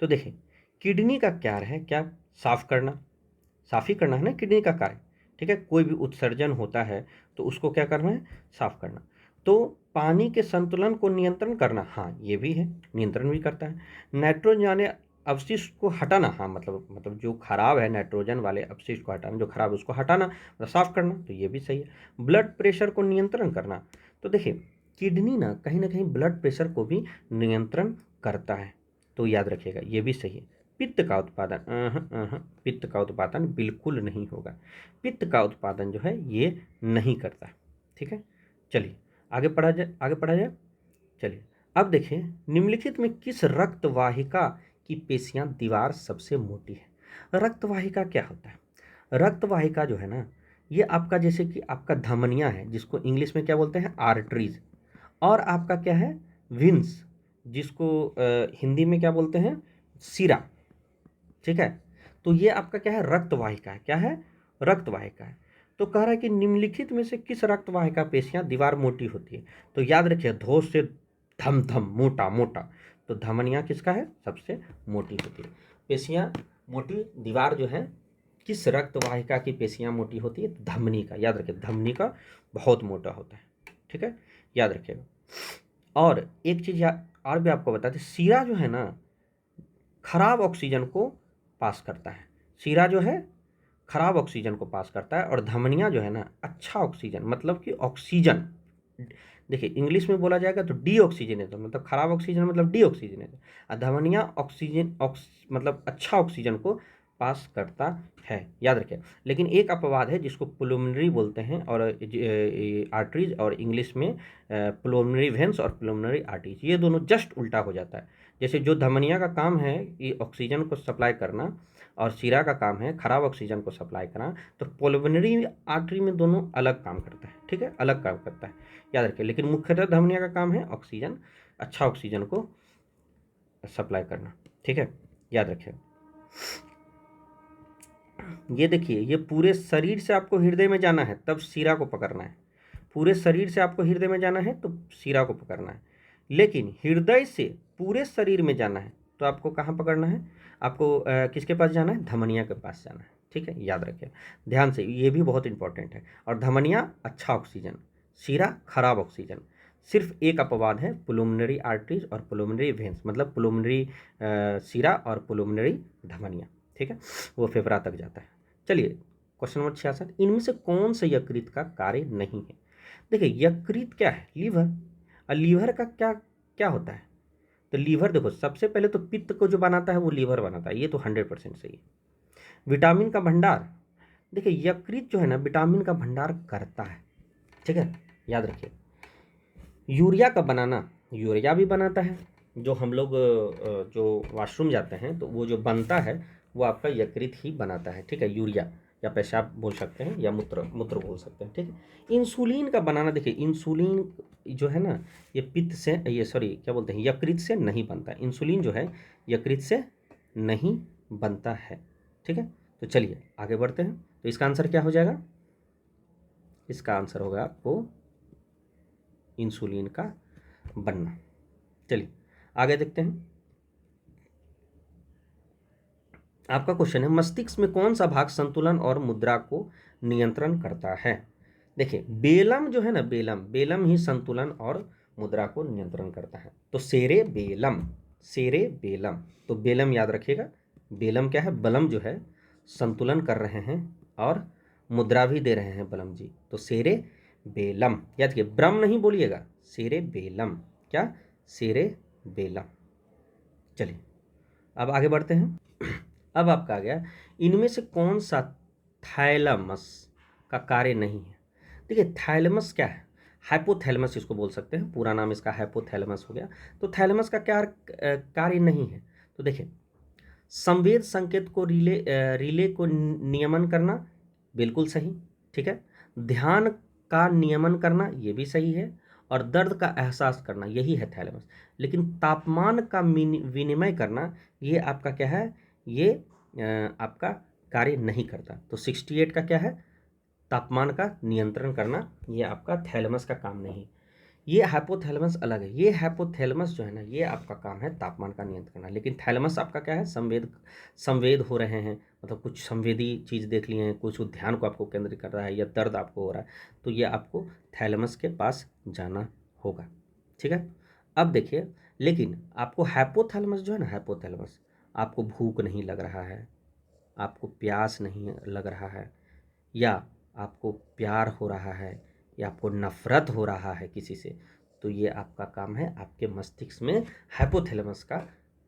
तो देखिए, किडनी का कार्य है क्या, साफ करना, साफ ही करना है ना किडनी का कार्य। ठीक है, कोई भी उत्सर्जन होता है तो उसको क्या करना है, साफ करना। तो पानी के संतुलन को नियंत्रण करना, हाँ ये भी है, नियंत्रण भी करता है। नाइट्रोजन यानी अवशिष्ट को हटाना, हाँ मतलब जो खराब है नाइट्रोजन वाले अवशिष्ट को हटाना, जो खराब है उसको हटाना, मतलब साफ करना, तो ये भी सही है। ब्लड प्रेशर को नियंत्रण करना, तो देखिए किडनी ना कहीं ब्लड प्रेशर को भी नियंत्रण करता है, तो याद रखिएगा ये भी सही है। पित्त का उत्पादन, पित्त का उत्पादन बिल्कुल नहीं होगा। पित्त का उत्पादन जो है ये नहीं करता। ठीक है, चलिए आगे पढ़ा जाए, आगे पढ़ा जाए। चलिए अब देखिए, निम्नलिखित में किस रक्त वाहिका की पेशियां दीवार सबसे मोटी है? रक्त वाहिका क्या होता है? रक्त वाहिका जो है ना, ये आपका जैसे कि आपका धमनिया है, जिसको इंग्लिश में क्या बोलते हैं, आर्टरीज। और आपका क्या है, विंस, जिसको हिंदी में क्या बोलते हैं, सिरा। ठीक है, तो ये आपका क्या है, रक्त वाहिका है। क्या है, रक्त वाहिका है। तो कह रहा है कि निम्नलिखित में से किस रक्त वाहिका पेशियां दीवार मोटी होती है? तो याद रखिए, धोष से धम धम, मोटा मोटा, तो धमनियां किसका है, सबसे मोटी होती है। पेशियां मोटी, दीवार जो है किस रक्त वाहिका की पेशियां मोटी होती है? धमनी का। याद रखिए, धमनी का बहुत मोटा होता है। ठीक है, याद रखिएगा। और एक चीज और भी आपको बताते, सीरा जो है ना, खराब ऑक्सीजन को पास करता है। सीरा जो है खराब ऑक्सीजन को पास करता है, और धमनियाँ जो है ना, अच्छा ऑक्सीजन, मतलब कि ऑक्सीजन, देखिए इंग्लिश में बोला जाएगा तो डी ऑक्सीजनेशन, मतलब खराब ऑक्सीजन मतलब डी ऑक्सीजनेशन। और धमनियाँ ऑक्सीजन मतलब अच्छा ऑक्सीजन को पास करता है, याद रखिए। लेकिन एक अपवाद है जिसको पुलमनरी बोलते हैं, और आर्टरीज, और इंग्लिश में पुलमनरी वेन्स और पुलमनरी आर्टरीज, ये दोनों जस्ट उल्टा हो जाता है। जैसे जो धमनिया का काम है ये ऑक्सीजन को सप्लाई करना, और सीरा का काम है खराब ऑक्सीजन को सप्लाई करना, तो पुलमनरी आर्टरी में दोनों अलग काम करता है। ठीक है, अलग काम करता है, याद रखिए। लेकिन मुख्यतः धमनिया का काम है ऑक्सीजन, अच्छा ऑक्सीजन को सप्लाई करना। ठीक है, याद रखिए। ये देखिए, ये पूरे शरीर से आपको हृदय में जाना है तब सीरा को पकड़ना है। पूरे शरीर से आपको हृदय में जाना है तो सीरा को पकड़ना है। लेकिन हृदय से पूरे शरीर में जाना है तो आपको कहाँ पकड़ना है? आपको किसके पास जाना है? धमनिया के पास जाना है। ठीक है, याद रखिए ध्यान से, ये भी बहुत इंपॉर्टेंट है। और धमनिया अच्छा ऑक्सीजन, सीरा खराब ऑक्सीजन। सिर्फ एक अपवाद है, पुलुमनरी आर्टरीज और पुलुमनरी वेन्स, मतलब पुलुमनरी सीरा और पुलुमनरी धमनिया। ठीक है, वो फेफड़ा तक जाता है। चलिए क्वेश्चन नंबर 66, इनमें से कौन सा यकृत का कार्य नहीं है? देखिए यकृत क्या है, लीवर। और लीवर का क्या क्या होता है? तो लीवर देखो, सबसे पहले तो पित्त को जो बनाता है वो लीवर बनाता है, ये तो 100% सही है। विटामिन का भंडार, देखिए यकृत जो है ना विटामिन का भंडार करता है। ठीक है, याद रखिए। यूरिया का बनाना, यूरिया भी बनाता है। जो हम लोग जो वॉशरूम जाते हैं तो वो जो बनता है वो आपका यकृत ही बनाता है। ठीक है, यूरिया, या पेशाब बोल सकते हैं, या मूत्र मूत्र बोल सकते हैं। ठीक है, इंसुलिन का बनाना, देखिए इंसुलिन जो है ना, ये पित्त से, ये सॉरी क्या बोलते हैं, यकृत से नहीं बनता है। इंसुलिन जो है यकृत से नहीं बनता है। ठीक है, तो चलिए आगे बढ़ते हैं। तो इसका आंसर क्या हो जाएगा? इसका आंसर होगा आपको इंसुलिन का बनना। चलिए आगे देखते हैं। आपका क्वेश्चन है, मस्तिष्क में कौन सा भाग संतुलन और मुद्रा को नियंत्रण करता है? देखिए बेलम जो है ना, बेलम, बेलम ही संतुलन और मुद्रा को नियंत्रण करता है। तो सेरे बेलम, सेरे बेलम, तो बेलम याद रखिएगा। बेलम क्या है? बलम जो है संतुलन कर रहे हैं और मुद्रा भी दे रहे हैं बलम जी, तो सेरे बेलम। याद रखिए, ब्रह्म नहीं बोलिएगा, सेरे बेलम। क्या? सेरे बेलम। चलिए अब आगे बढ़ते हैं। अब आपका आ गया, इनमें से कौन सा थैलमस, का कार्य नहीं है। देखिए थैलेमस क्या है, हाइपोथैलेमस इसको बोल सकते हैं, पूरा नाम इसका हाइपोथैलेमस हो गया। तो थैलेमस का क्या कार्य नहीं है, तो देखिए संवेद संकेत को रिले को नियमन करना, बिल्कुल सही, ठीक है। ध्यान का नियमन करना, ये भी सही है। और दर्द का एहसास करना, यही है थैलेमस। लेकिन तापमान का विनिमय करना, ये आपका क्या है, ये आपका कार्य नहीं करता। तो 68 का क्या है, तापमान का नियंत्रण करना, ये आपका थैलेमस का काम नहीं। ये हाइपोथैलेमस अलग है। ये हाइपोथैलेमस जो है ना, ये आपका काम है तापमान का नियंत्रण करना। लेकिन थैलेमस आपका क्या है, संवेद हो रहे हैं, मतलब कुछ संवेदी चीज़ देख लिए हैं, कुछ ध्यान को आपको केंद्रित कर रहा है, या दर्द आपको हो रहा है, तो ये आपको थैलेमस के पास जाना होगा, ठीक है। अब देखिए, लेकिन आपको हाइपोथैलेमस जो है ना, हाइपोथैलेमस, आपको भूख नहीं लग रहा है, आपको प्यास नहीं लग रहा है, या आपको प्यार हो रहा है, या आपको नफरत हो रहा है किसी से, तो ये आपका काम है, आपके मस्तिष्क में हाइपोथैलेमस का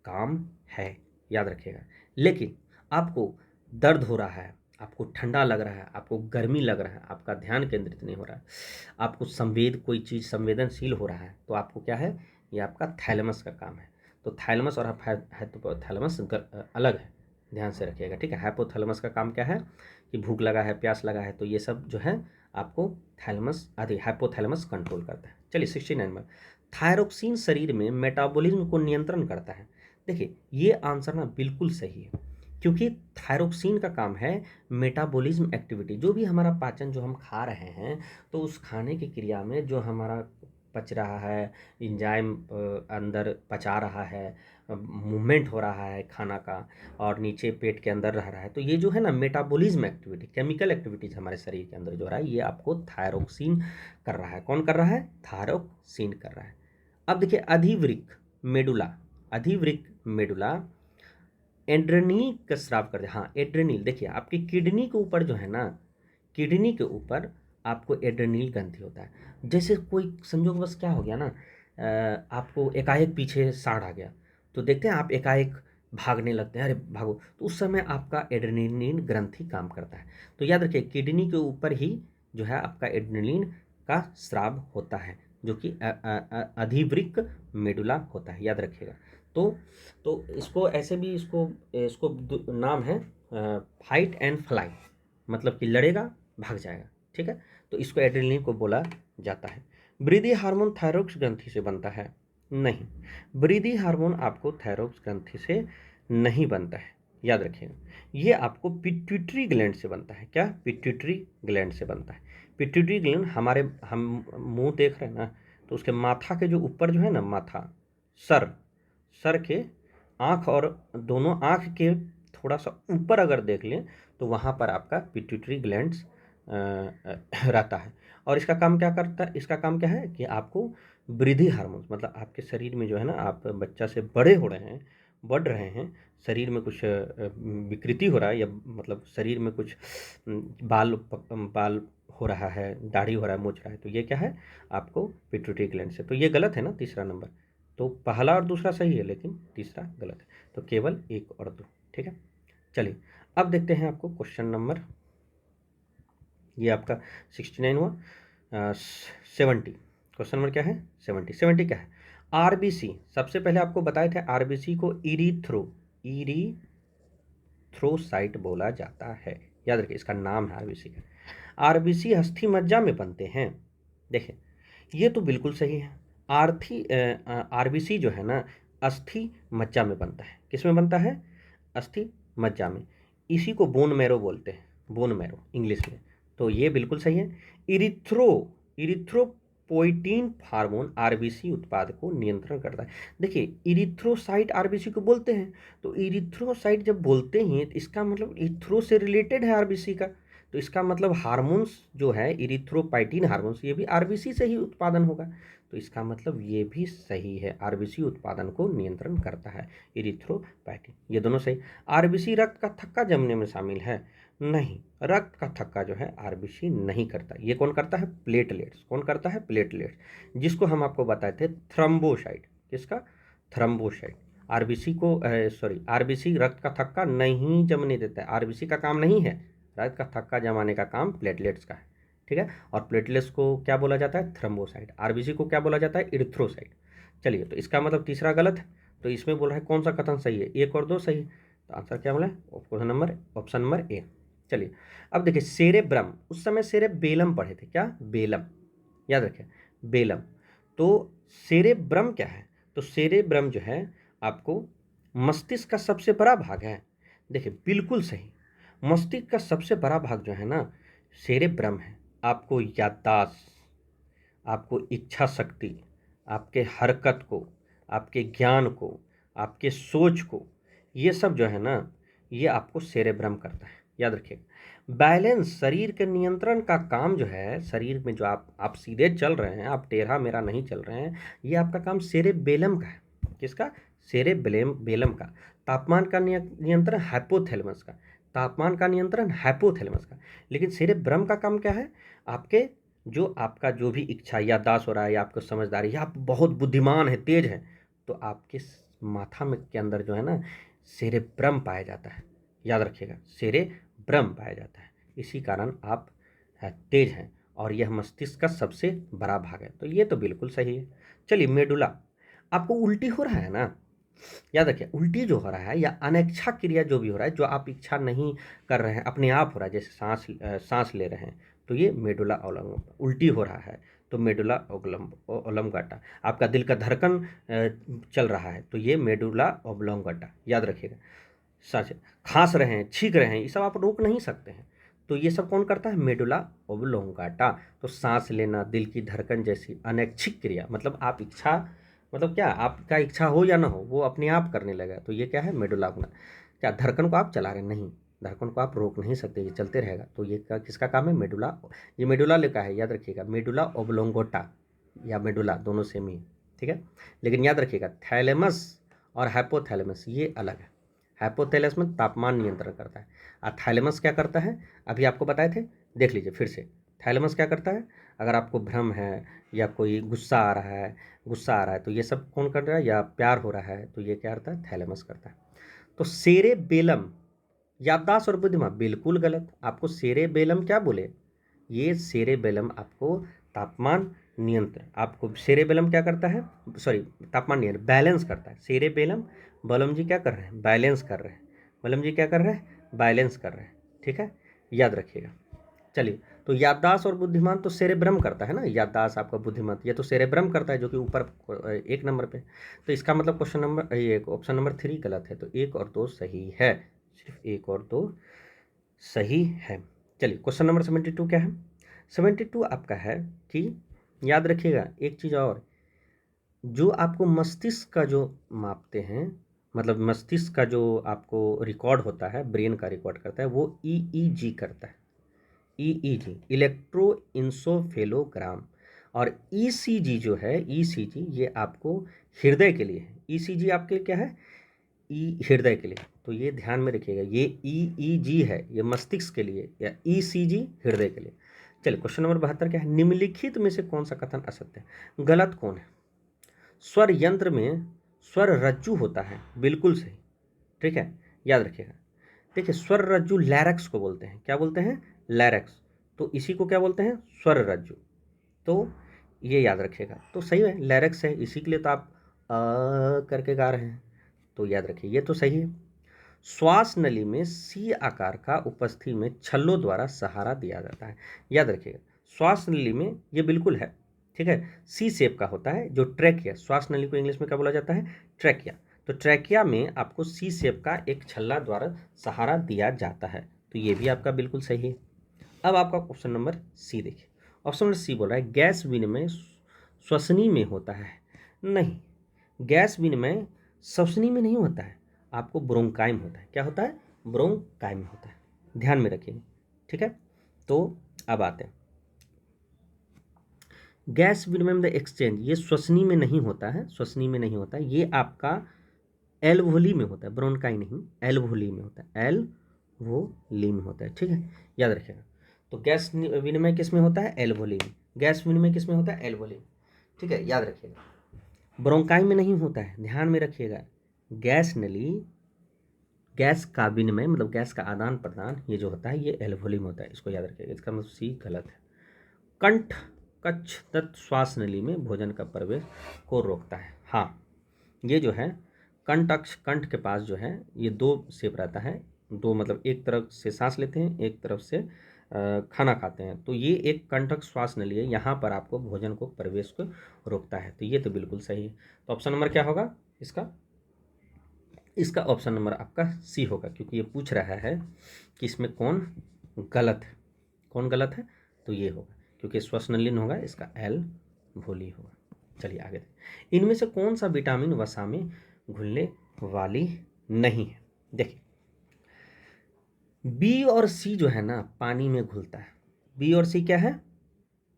काम है, याद रखिएगा। लेकिन आपको दर्द हो रहा है, आपको ठंडा लग रहा है, आपको गर्मी लग रहा है, आपका ध्यान केंद्रित नहीं हो रहा है, आपको कोई चीज़ संवेदनशील हो रहा है, तो आपको क्या है, ये आपका थैलेमस का काम है। तो थैलेमस और हाइपोथैलेमस अलग है, ध्यान से रखिएगा, ठीक है। हाइपोथैलेमस का काम क्या है कि भूख लगा है, प्यास लगा है, तो ये सब जो है आपको थैलेमस आदि हाइपोथैलेमस कंट्रोल करता है। चलिए 69 में, थायरोक्सिन शरीर में मेटाबॉलिज्म को नियंत्रण करता है। देखिए ये आंसर ना बिल्कुल सही है, क्योंकि थायरोक्सिन का काम है मेटाबॉलिज्म एक्टिविटी, जो भी हमारा पाचन जो हम खा रहे हैं, तो उस खाने की क्रिया में जो हमारा पच रहा है, एंजाइम अंदर पचा रहा है, मूवमेंट हो रहा है खाना का, और नीचे पेट के अंदर रह रहा है, तो ये जो है ना मेटाबॉलिज्म एक्टिविटी, केमिकल एक्टिविटीज हमारे शरीर के अंदर जो हो रहा है, ये आपको थायरोक्सिन कर रहा है। कौन कर रहा है, थायरोक्सिन कर रहा है। अब देखिए अधिवृक्क मेडुला, अधिवृक्क मेडुला एड्रेनल का स्राव कर दे। हाँ एड्रेनल, देखिए आपकी किडनी के ऊपर जो है ना, किडनी के ऊपर आपको एड्रेनल ग्रंथि होता है। जैसे कोई संजोगवश क्या हो गया ना, आपको एकाएक पीछे सांड आ गया, तो देखते हैं आप एकाएक भागने लगते हैं, अरे भागो, तो उस समय आपका एड्रेनलिन ग्रंथि काम करता है। तो याद रखिए किडनी के ऊपर ही जो है आपका एड्रेनलिन का स्राव होता है, जो कि अधिवृक्क मेडुला होता है, याद रखिएगा। तो इसको ऐसे भी इसको इसको नाम है फाइट एंड फ्लाइट, मतलब कि लड़ेगा भाग जाएगा, ठीक है। तो इसको एड्रेनलिन को बोला जाता है। वृद्धि हार्मोन थायरॉक्स ग्रंथि से बनता है, नहीं, वृद्धि हार्मोन आपको थायरॉक्स ग्रंथि से नहीं बनता है, याद रखिएगा। ये आपको पिट्यूटरी ग्लैंड से बनता है। क्या, पिट्यूटरी ग्लैंड से बनता है। पिट्यूटरी ग्लैंड हमारे, हम मुंह देख रहे हैं ना, तो उसके माथा के जो ऊपर जो है ना, माथा सर के आँख, और दोनों आँख के थोड़ा सा ऊपर अगर देख लें, तो वहाँ पर आपका पिट्यूटरी ग्लैंड्स रहता है। और इसका काम क्या करता है, इसका काम क्या है कि आपको वृद्धि हार्मोन, मतलब आपके शरीर में जो है ना, आप बच्चा से बड़े हो रहे हैं, बढ़ रहे हैं, शरीर में कुछ विकृति हो रहा है, या मतलब शरीर में कुछ बाल हो रहा है, दाढ़ी हो रहा है, मूछ रहा है, तो ये क्या है आपको पिट्यूटरी ग्लैंड से। तो ये गलत है ना, तीसरा नंबर। तो पहला और दूसरा सही है, लेकिन तीसरा गलत है, तो केवल 1 और 2, ठीक है। चलिए अब देखते हैं आपको क्वेश्चन नंबर, ये आपका 69 हुआ, 70। क्वेश्चन नंबर क्या है, 70 क्या है, आरबीसी। सबसे पहले आपको बताए थे आरबीसी को इरीथ्रोसाइट बोला जाता है, याद रखिए इसका नाम है आरबीसी का। आरबीसी अस्थि मज्जा में बनते हैं, देखिए ये तो बिल्कुल सही है। आरबीसी जो है ना, अस्थि मज्जा में बनता है। किस में बनता है, अस्थि मज्जा में। इसी को बोन मैरो बोलते हैं, बोन मैरो इंग्लिश में, तो ये बिल्कुल सही है। इरिथ्रोपोइटीन हार्मोन आरबीसी उत्पाद को नियंत्रण करता है। देखिए इरिथ्रोसाइट आरबीसी को बोलते हैं, तो इरिथ्रोसाइट जब बोलते हैं, तो इसका मतलब इथ्रो से रिलेटेड है आरबीसी का, तो इसका मतलब हार्मोन्स जो है इरिथ्रोपाइटिन हार्मोन्स, ये भी आरबीसी से ही उत्पादन होगा, तो इसका मतलब ये भी सही है, आरबीसी उत्पादन को नियंत्रण करता है इरिथ्रोपाइटिन, ये दोनों सही। आरबीसी रक्त का थक्का जमने में शामिल है, नहीं, रक्त का थक्का जो है आरबीसी नहीं करता। ये कौन करता है, प्लेटलेट्स। कौन करता है, प्लेटलेट्स, जिसको हम आपको बताए थे थ्रम्बोसाइट। किसका, थ्रम्बोसाइट। आरबीसी को आरबीसी रक्त का थक्का नहीं जमने देता है, आरबीसी का काम नहीं है राइट का थक्का जमाने का काम प्लेटलेट्स का है, ठीक है। और प्लेटलेट्स को क्या बोला जाता है? थ्रोम्बोसाइट। आरबीसी को क्या बोला जाता है? इरिथ्रोसाइट। चलिए, तो इसका मतलब तीसरा गलत है, तो इसमें बोल रहा है कौन सा कथन सही है? 1 और 2 सही, तो आंसर क्या बोला है? Option number A. चलिए, अब देखिए सेरेब्रम, उस समय सेरेबेलम पढ़े थे, क्या? बेलम, याद रखें, बेलम। तो सेरेब्रम क्या है? तो सेरेब्रम जो है आपको मस्तिष्क का सबसे बड़ा भाग है। देखिए बिल्कुल सही, मस्तिष्क का सबसे बड़ा भाग जो है ना सेरेब्रम है। आपको याददाश्त, आपको इच्छा शक्ति, आपके हरकत को, आपके ज्ञान को, आपके सोच को, ये सब जो है ना ये आपको सेरेब्रम करता है, याद रखिएगा। बैलेंस, शरीर के नियंत्रण का काम जो है, शरीर में जो आप सीधे चल रहे हैं, आप टेढ़ा मेरा नहीं चल रहे हैं, ये आपका काम सेरेबेलम का है। किसका? सेरेबेलम का। तापमान का नियंत्रण हाइपोथैलेमस का, तापमान का नियंत्रण हाइपोथैलेमस का। लेकिन सेरेब्रम का काम क्या है? आपके जो आपका जो भी इच्छा, याददाश्त हो रहा है, या आपको समझदारी, या आप बहुत बुद्धिमान है, तेज है, तो आपके माथा में के अंदर जो है ना सेरेब्रम पाया जाता है, याद रखिएगा, सेरेब्रम पाया जाता है। इसी कारण आप तेज हैं, और यह मस्तिष्क का सबसे बड़ा भाग है, तो ये तो बिल्कुल सही है। चलिए मेडुला, आपको उल्टी हो रहा है ना, याद रखिए, उल्टी जो हो रहा है या अनिच्छा क्रिया जो भी हो रहा है, जो आप इच्छा नहीं कर रहे हैं, अपने आप हो रहा है, जैसे सांस ले रहे हैं, तो ये मेडुला ऑब्लोंगेटा। उल्टी हो रहा है तो मेडुला ऑब्लोंगेटा। आपका दिल का धड़कन चल रहा है, तो ये मेडुला ऑब्लोंगेटा, याद रखिएगा। सच, खांस रहे हैं, छींक रहे हैं, ये सब आप रोक नहीं सकते हैं, तो ये सब कौन करता है? Medulla oblongata. तो सांस लेना, दिल की धड़कन जैसी अनैच्छिक क्रिया, मतलब आप इच्छा, मतलब क्या, आपका इच्छा हो या ना हो, वो अपने आप करने लगा, तो ये क्या है? Medulla oblongata. क्या धड़कन को आप चला रहे? नहीं, धड़कन को आप रोक नहीं सकते, ये चलते रहेगा, तो ये किसका काम है? मेडुला। ये मेडुला लिखा है, याद रखिएगा, मेडुला ऑब्लोंगेटा या मेडुला दोनों सेम ही, ठीक है। लेकिन याद रखिएगा थैलेमस और हाइपोथैलेमस ये अलग है। हाइपोथैलेमस में तापमान नियंत्रण करता है, और थैलेमस क्या करता है? अभी आपको बताए थे, देख लीजिए फिर से। थैलेमस क्या करता है? अगर आपको भ्रम है, या कोई गुस्सा आ रहा है, तो ये सब कौन कर रहा है? या प्यार हो रहा है, तो ये क्या करता है? थैलेमस करता है। तो सेरेबेलम, याददाश्त और बुद्धिमान, बिल्कुल गलत। आपको सेरेबेलम क्या बोले? ये सेरेबेलम आपको तापमान नियंत्रण, आपको सेरेबेलम क्या करता है? सॉरी, तापमान नियंत्रण बैलेंस करता है। सेरेबेलम, बलम जी क्या कर रहे हैं? बैलेंस कर रहे हैं। बलम जी क्या कर रहे हैं? बैलेंस कर रहे हैं, ठीक है, याद रखिएगा। चलिए, तो याददाश्त और बुद्धिमान तो सेरेब्रम करता है ना, याददाश्त आपका बुद्धिमान, ये तो सेरेब्रम करता है, जो कि ऊपर 1 नंबर पे। तो इसका मतलब क्वेश्चन नंबर ये ऑप्शन नंबर 3 गलत है, तो 1 और 2 सही है, सिर्फ 1 और 2 सही है। चलिए, क्वेश्चन नंबर 72 क्या है? 72 आपका है कि, याद रखिएगा एक चीज़ और, जो आपको मस्तिष्क का जो मापते हैं, मतलब मस्तिष्क का जो आपको रिकॉर्ड होता है, ब्रेन का रिकॉर्ड करता है, वो ईईजी करता है। ईईजी, इलेक्ट्रोइंसोफेलोग्राम। और ईसीजी जो है, ईसीजी ये आपको हृदय के लिए है। ईसीजी आपके लिए क्या है? हृदय के लिए, तो ये ध्यान में रखिएगा, ये ईईजी है, ये मस्तिष्क के लिए, या ईसीजी हृदय के लिए। चलिए, क्वेश्चन नंबर 72 क्या है? निम्नलिखित में से कौन सा कथन असत्य है? गलत कौन है? स्वर यंत्र में स्वर रज्जु होता है, बिल्कुल सही, ठीक है, याद रखिएगा। देखिए, स्वर रज्जु लैरक्स को बोलते हैं, क्या बोलते हैं? लैरक्स। तो इसी को क्या बोलते हैं? स्वर रज्जु। तो ये याद रखिएगा, तो सही है, लैरक्स है, इसी के लिए तो आप करके गा रहे हैं, तो याद रखिए ये तो सही है। श्वास नली में सी आकार का उपस्थिति में छल्लों द्वारा सहारा दिया जाता है, याद रखिएगा। श्वास नली में ये बिल्कुल है, ठीक है, सी शेप का होता है, जो ट्रैकिया, श्वास नली को इंग्लिश में क्या बोला जाता है? ट्रैकिया। तो ट्रैकिया में आपको सी शेप का एक छल्ला द्वारा सहारा दिया जाता है, तो ये भी आपका बिल्कुल सही है। अब आपका क्वेश्चन नंबर सी देखिए, ऑप्शन नंबर सी बोल रहा है गैस विनिमय श्वसनी में होता है। नहीं, गैस विनिमय श्वसनी में नहीं होता है, आपको ब्रोंकाई में होता है। क्या होता है? ब्रोंकाई में होता है, ध्यान में रखिए, ठीक है। तो अब आते हैं, गैस विनिमय एक्सचेंज, ये श्वसनी में नहीं होता है, श्वसनी में नहीं होता है, ये आपका एल्वोली में होता है, ब्रोंकाई नहीं, एल्वोली में होता है, एल्वोली में होता है, ठीक है, याद रखिएगा। तो गैस विनिमय किस में होता है? एल्वोली में। गैस विनिमय किस में होता है? एल्वोली में, ठीक है, याद रखिएगा। ब्रोंकाई में नहीं होता है, ध्यान में रखिएगा। गैस नली, गैस काबिन में, मतलब गैस का आदान प्रदान ये जो होता है ये एल वॉल्यूम होता है, इसको याद रखिएगा। इसका मतलब सी गलत है। कंठ कच्छ तत् श्वास नली में भोजन का प्रवेश को रोकता है। हाँ, ये जो है कंठक्ष, कंठ के पास जो है ये दो शेप रहता है, दो मतलब एक तरफ से सांस लेते हैं, एक तरफ से खाना खाते हैं, तो ये एक कंठक श्वास नली है, यहाँ पर आपको भोजन को प्रवेश को रोकता है। तो ये तो बिल्कुल सही है। तो ऑप्शन नंबर क्या होगा इसका? इसका ऑप्शन नंबर आपका सी होगा, क्योंकि ये पूछ रहा है कि इसमें कौन गलत है, कौन गलत है, तो ये होगा, क्योंकि श्वसनलिन होगा, इसका एल भोली होगा। चलिए आगे देखिए, इनमें से कौन सा विटामिन वसा में घुलने वाली नहीं है? देखिए, बी और सी जो है ना पानी में घुलता है, बी और सी क्या है?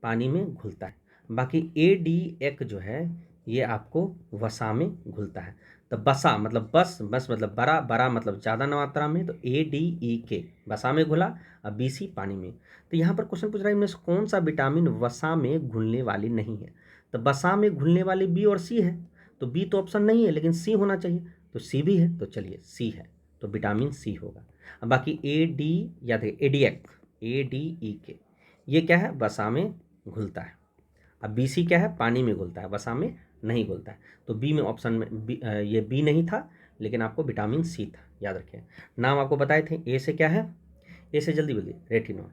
पानी में घुलता है। बाकी ए डी एक जो है ये आपको वसा में घुलता है। तो बसा मतलब बस, बस मतलब बड़ा, बड़ा मतलब ज़्यादा मात्रा में, तो ए डी ई के वसा में घुला, और बी सी पानी में। तो यहाँ पर क्वेश्चन पूछ रहा है इनमें से कौन सा विटामिन वसा में घुलने वाली नहीं है? तो वसा में घुलने वाली बी और सी है, तो बी तो ऑप्शन नहीं है, लेकिन सी होना चाहिए, तो सी भी है, तो चलिए सी है, तो विटामिन सी होगा। अब बाकी ए डी या एडीएक, ए डी ई के, ये क्या है? वसा में घुलता है। अब बी सी क्या है? पानी में घुलता है, वसा में नहीं घुलता है। तो बी में ऑप्शन में ये बी नहीं था, लेकिन आपको विटामिन सी था, याद रखिए। नाम आपको बताए थे, ए से क्या है? ए से जल्दी बोलिए, रेटिनॉल।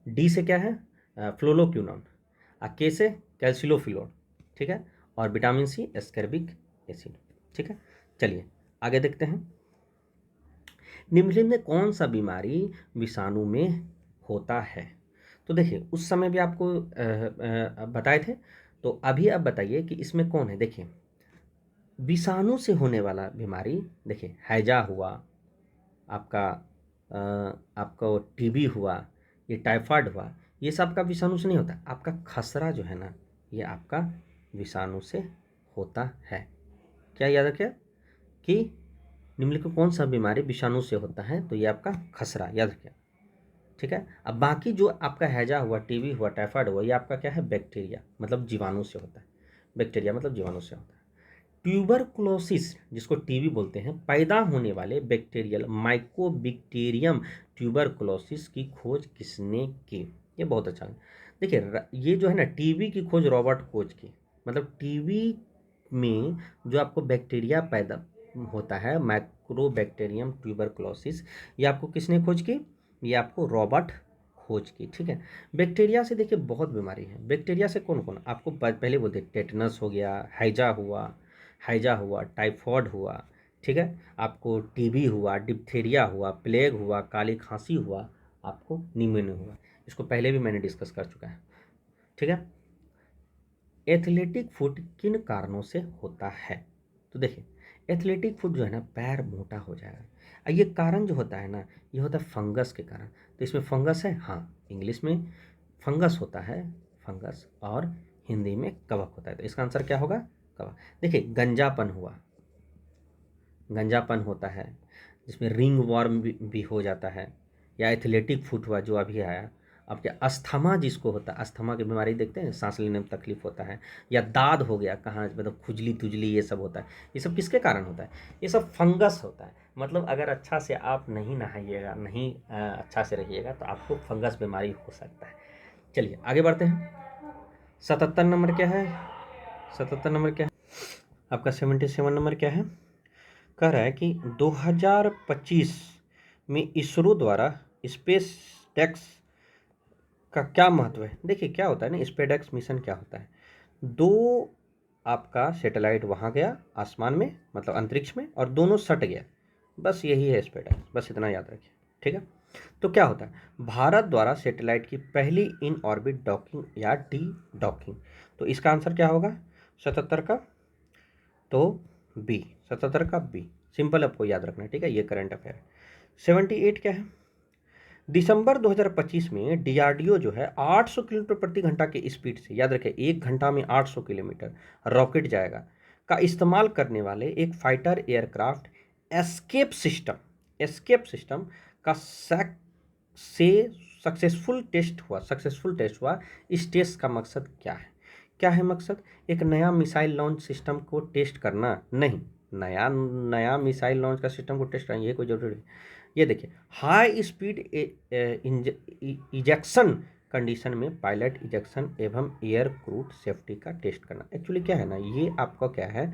डी से क्या है? फ्लोरोक्विनोन। और के से कैल्सिलोफिलोन, ठीक है। और विटामिन सी एस्कर्बिक एसिड, ठीक है। चलिए आगे देखते हैं, निम्नलिखित में कौन सा बीमारी विषाणु में होता है? तो देखिए उस समय भी आपको बताए थे, तो अभी अब बताइए कि इसमें कौन है। देखिए विषाणु से होने वाला बीमारी, देखिए हैजा हुआ आपका, आपका टीबी हुआ, ये टाइफाइड हुआ, ये सब का विषाणु से नहीं होता। आपका खसरा जो है ना, ये आपका विषाणु से होता है। क्या याद रखिए कि निम्नलिखित कौन सा बीमारी विषाणु से होता है? तो ये आपका खसरा, याद रखिए, ठीक है। अब बाकी जो आपका हैजा हुआ, टीबी हुआ, टाइफाइड हुआ, ये आपका क्या है? बैक्टीरिया मतलब जीवाणु से होता है, बैक्टीरिया मतलब जीवाणु से होता है। ट्यूबरकुलोसिस जिसको टीबी बोलते हैं, पैदा होने वाले बैक्टीरियल माइकोबैक्टीरियम ट्यूबरकुलोसिस की खोज किसने की? ये बहुत अच्छा है। देखिए ये जो है ना टीबी की खोज रॉबर्ट कोच की, मतलब टीबी में जो आपको बैक्टीरिया पैदा होता है माइक्रोबैक्टीरियम ट्यूबरकुलोसिस, ये आपको किसने खोज की? ये आपको रॉबर्ट खोज की, ठीक है। बैक्टीरिया से देखिए बहुत बीमारी है। बैक्टीरिया से कौन कौन? आपको पहले बोलते टेटनस हो गया, हैजा हुआ, टाइफॉइड हुआ, ठीक है, आपको टीबी हुआ, डिप्थीरिया हुआ, प्लेग हुआ, काली खांसी हुआ, आपको निमोनिया हुआ। इसको पहले भी मैंने डिस्कस कर चुका है, ठीक है। एथलेटिक फुट किन कारणों से होता है? तो देखिए एथलेटिक फुट जो है ना पैर मोटा हो जाएगा, ये कारण जो होता है ना, ये होता है फंगस के कारण। तो इसमें फंगस है, हाँ, इंग्लिश में फंगस होता है, फंगस, और हिंदी में कवक होता है। तो इसका आंसर क्या होगा? कवक। देखिए गंजापन हुआ, गंजापन होता है, जिसमें रिंग वर्म भी हो जाता है, या एथलेटिक फुट हुआ जो अभी आया। आपके अस्थमा जिसको होता है, अस्थमा की बीमारी देखते हैं, सांस लेने में तकलीफ होता है, या दाद हो गया, कहाँ मतलब खुजली तुजली ये सब होता है, ये सब किसके कारण होता है? ये सब फंगस होता है। मतलब अगर अच्छा से आप नहीं नहाइएगा, नहीं अच्छा से रहिएगा, तो आपको फंगस बीमारी हो सकता है। चलिए आगे बढ़ते हैं। 77 नंबर क्या है? 77 नंबर क्या है आपका? 77 नंबर क्या है? कह रहा है कि 2025 में इसरो द्वारा स्पेस डेक्स का क्या महत्व है? देखिए क्या होता है ना, स्पेस मिशन क्या होता है, दो आपका सैटेलाइट वहाँ गया आसमान में, मतलब अंतरिक्ष में, और दोनों सट गया, बस यही है स्पेस, बस इतना याद रखिए, ठीक है। तो क्या होता है, भारत द्वारा सैटेलाइट की पहली इन ऑर्बिट डॉकिंग या डी डॉकिंग। तो इसका आंसर क्या होगा 77 का? तो बी, 77 का बी, सिंपल आपको याद रखना है, ठीक है, ये करंट अफेयर है। 78 क्या है? दिसंबर 2025 में डीआरडीओ जो है 800 किलोमीटर प्रति घंटा की स्पीड से, याद रखें 1 घंटा में 800 किलोमीटर रॉकेट जाएगा, का इस्तेमाल करने वाले एक फाइटर एयरक्राफ्ट एस्केप सिस्टम का सक्सेसफुल टेस्ट हुआ। इस टेस्ट का मकसद क्या है? क्या है मकसद? एक नया मिसाइल लॉन्च सिस्टम को टेस्ट करना नहीं, नया नया मिसाइल लॉन्च का सिस्टम को टेस्ट कराएंगे, ये कोई जरूरी नहीं। ये देखिए, हाई स्पीड इजेक्शन कंडीशन में पायलट इजेक्शन एवं एयर क्रू सेफ्टी का टेस्ट करना। एक्चुअली क्या है ना, ये आपका क्या है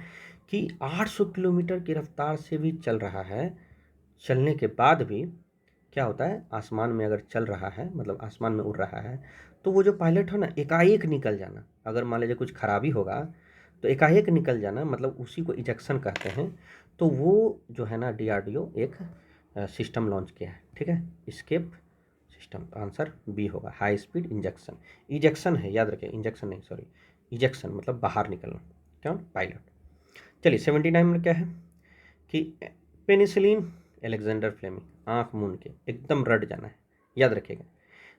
कि 800 किलोमीटर की रफ्तार से भी चल रहा है, चलने के बाद भी क्या होता है, आसमान में अगर चल रहा है, मतलब आसमान में उड़ रहा है, तो वो जो पायलट हो ना, एकाएक निकल जाना, अगर मान लीजिए कुछ खराबी होगा तो एकाएक निकल जाना, मतलब उसी को इजेक्शन कहते हैं। तो वो जो है ना, डीआरडीओ एक सिस्टम लॉन्च किया है, ठीक है, स्केप सिस्टम। आंसर बी होगा, हाई स्पीड इंजेक्शन। इजेक्शन है, याद रखें, इंजेक्शन नहीं, सॉरी, इजेक्शन मतलब बाहर निकलना, क्या, पायलट। चलिए 79 में क्या है कि पेनिसिलिन, एलेक्जेंडर फ्लेमिंग, आंख मूंद के एकदम रट जाना है, याद रखिएगा।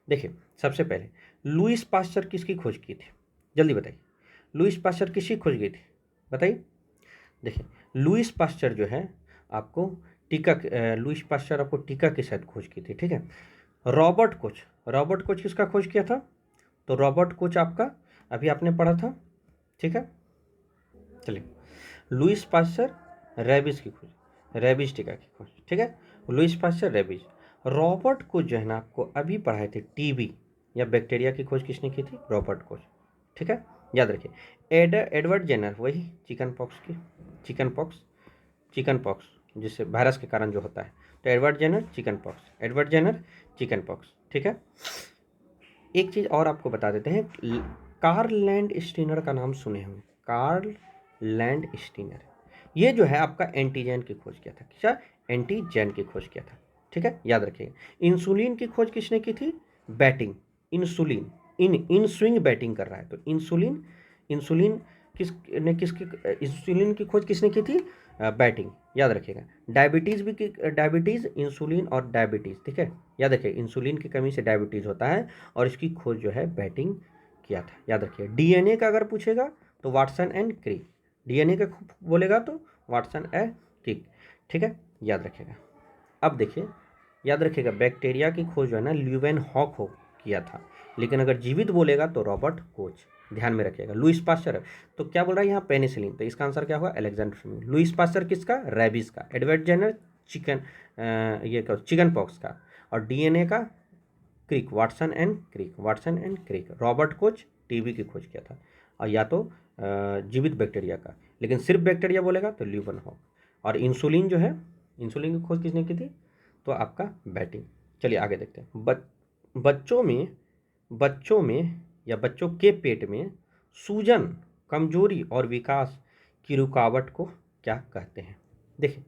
देखिए, सबसे पहले लुईस पास्चर किसकी खोज की थी, जल्दी बताइए, लुईस पास्चर किसकी खोज की थी, बताइए। देखिए, लुईस पास्चर जो है आपको टीका, लुईस पास्चर आपको टीका के साथ खोज की थी, ठीक है। रॉबर्ट कोच, रॉबर्ट कोच किसका खोज किया था, तो रॉबर्ट कोच आपका अभी आपने पढ़ा था, ठीक है। चलिए, लुईस पास्चर रेबिस की खोज, रेबिस टीका की खोज, ठीक है, Lewis pasture rabies. Robert Koch जो है ना, आपको अभी पढ़ाए थे टीबी या बैक्टीरिया की खोज किसने की थी, रॉबर्ट कोच, ठीक है, याद रखिए। एडवर्ड जेनर, वही चिकन पॉक्स की, चिकन पॉक्स, चिकन पॉक्स जिससे वायरस के कारण जो होता है, तो Edward Jenner chicken pox, Edward Jenner chicken pox, ठीक है। एक चीज़ और आपको बता देते हैं, कार्ल लैंड स्टीनर का नाम सुने होंगे, कार्ल लैंड स्टीनर, ये जो है आपका एंटीजन की खोज किया था, क्या, एंटीजन की खोज किया था, ठीक है, याद रखिएगा। इंसुलिन की खोज किसने की थी, batting, insulin, in swing batting कर रहा है, तो इंसुलिन, इंसुलिन किसने, किसकी, इंसुलिन की खोज किसने की थी, बैटिंग, याद रखिएगा। डायबिटीज़ भी, डायबिटीज़, इंसुलिन और डायबिटीज़, ठीक है, याद रखिए, इंसुलिन की कमी से डायबिटीज़ होता है, और इसकी खोज जो है बैटिंग किया था, याद रखिए। डीएनए का अगर पूछेगा तो वाटसन एंड क्रिक, डीएनए का बोलेगा तो वाटसन एंड क्रिक, ठीक है, याद रखिएगा। अब देखिए, याद रखिएगा, बैक्टीरिया की खोज जो है ना, ल्यूवेन हॉक हो किया था, लेकिन अगर जीवित बोलेगा तो रॉबर्ट कोच, ध्यान में रखिएगा। लुईस पास्चर, तो क्या बोल रहा है यहाँ, पेनिसिलिन, तो इसका आंसर क्या होगा, एलेक्जेंडर फ्लेमिंग। लुईस पास्चर किसका, रेबिस का। एडवर्ड जेनर चिकन, ये चिकन पॉक्स का। और डीएनए का Crick, Watson and Crick, Watson and Crick. Robert Koch TB की खोज किया था, और या तो जीवित बैक्टीरिया का, लेकिन सिर्फ बैक्टीरिया बोलेगा तो ल्यूवेन हॉक। और इंसुलिन जो है, इंसुलिन की खोज किसने की थी, तो आपका बैटिंग। चलिए आगे देखते हैं। बच्चों में या बच्चों के पेट में सूजन, कमजोरी और विकास की रुकावट को क्या कहते हैं। देखिए,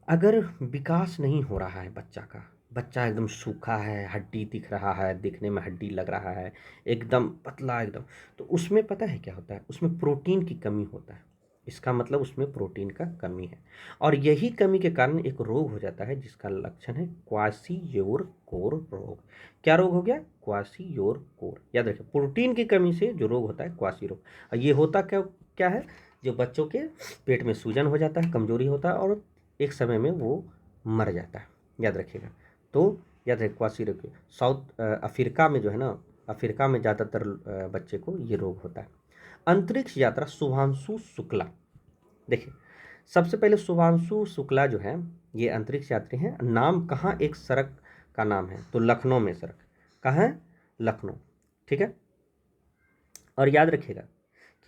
अगर विकास नहीं हो रहा है बच्चा का, बच्चा एकदम सूखा है, हड्डी दिख रहा है, दिखने में हड्डी लग रहा है, एकदम पतला एकदम, तो उसमें पता है क्या होता है, उसमें प्रोटीन की कमी होता है, इसका मतलब उसमें प्रोटीन का कमी है। और यही कमी के कारण एक रोग हो जाता है जिसका लक्षण है क्वाशियोर-कोर रोग। क्या रोग हो गया, क्वाशियोर-कोर, याद रखिए, प्रोटीन की कमी से जो रोग होता है क्वाशी रोग। और ये होता क्या क्या है, जो बच्चों के पेट में सूजन हो जाता है, कमजोरी होता है, और एक समय में वो मर जाता है, याद रखिएगा। तो याद रखिए, क्वाशी रोग, साउथ अफ्रीका में जो है ना, अफ्रीका में ज़्यादातर बच्चे को ये रोग होता है। अंतरिक्ष यात्रा, शुभांशु शुक्ला, देखिए, सबसे पहले शुभांशु शुक्ला जो है ये अंतरिक्ष यात्री हैं। नाम कहाँ, एक सड़क का नाम है, तो लखनऊ में सड़क, कहाँ है, लखनऊ, ठीक है। और याद रखिएगा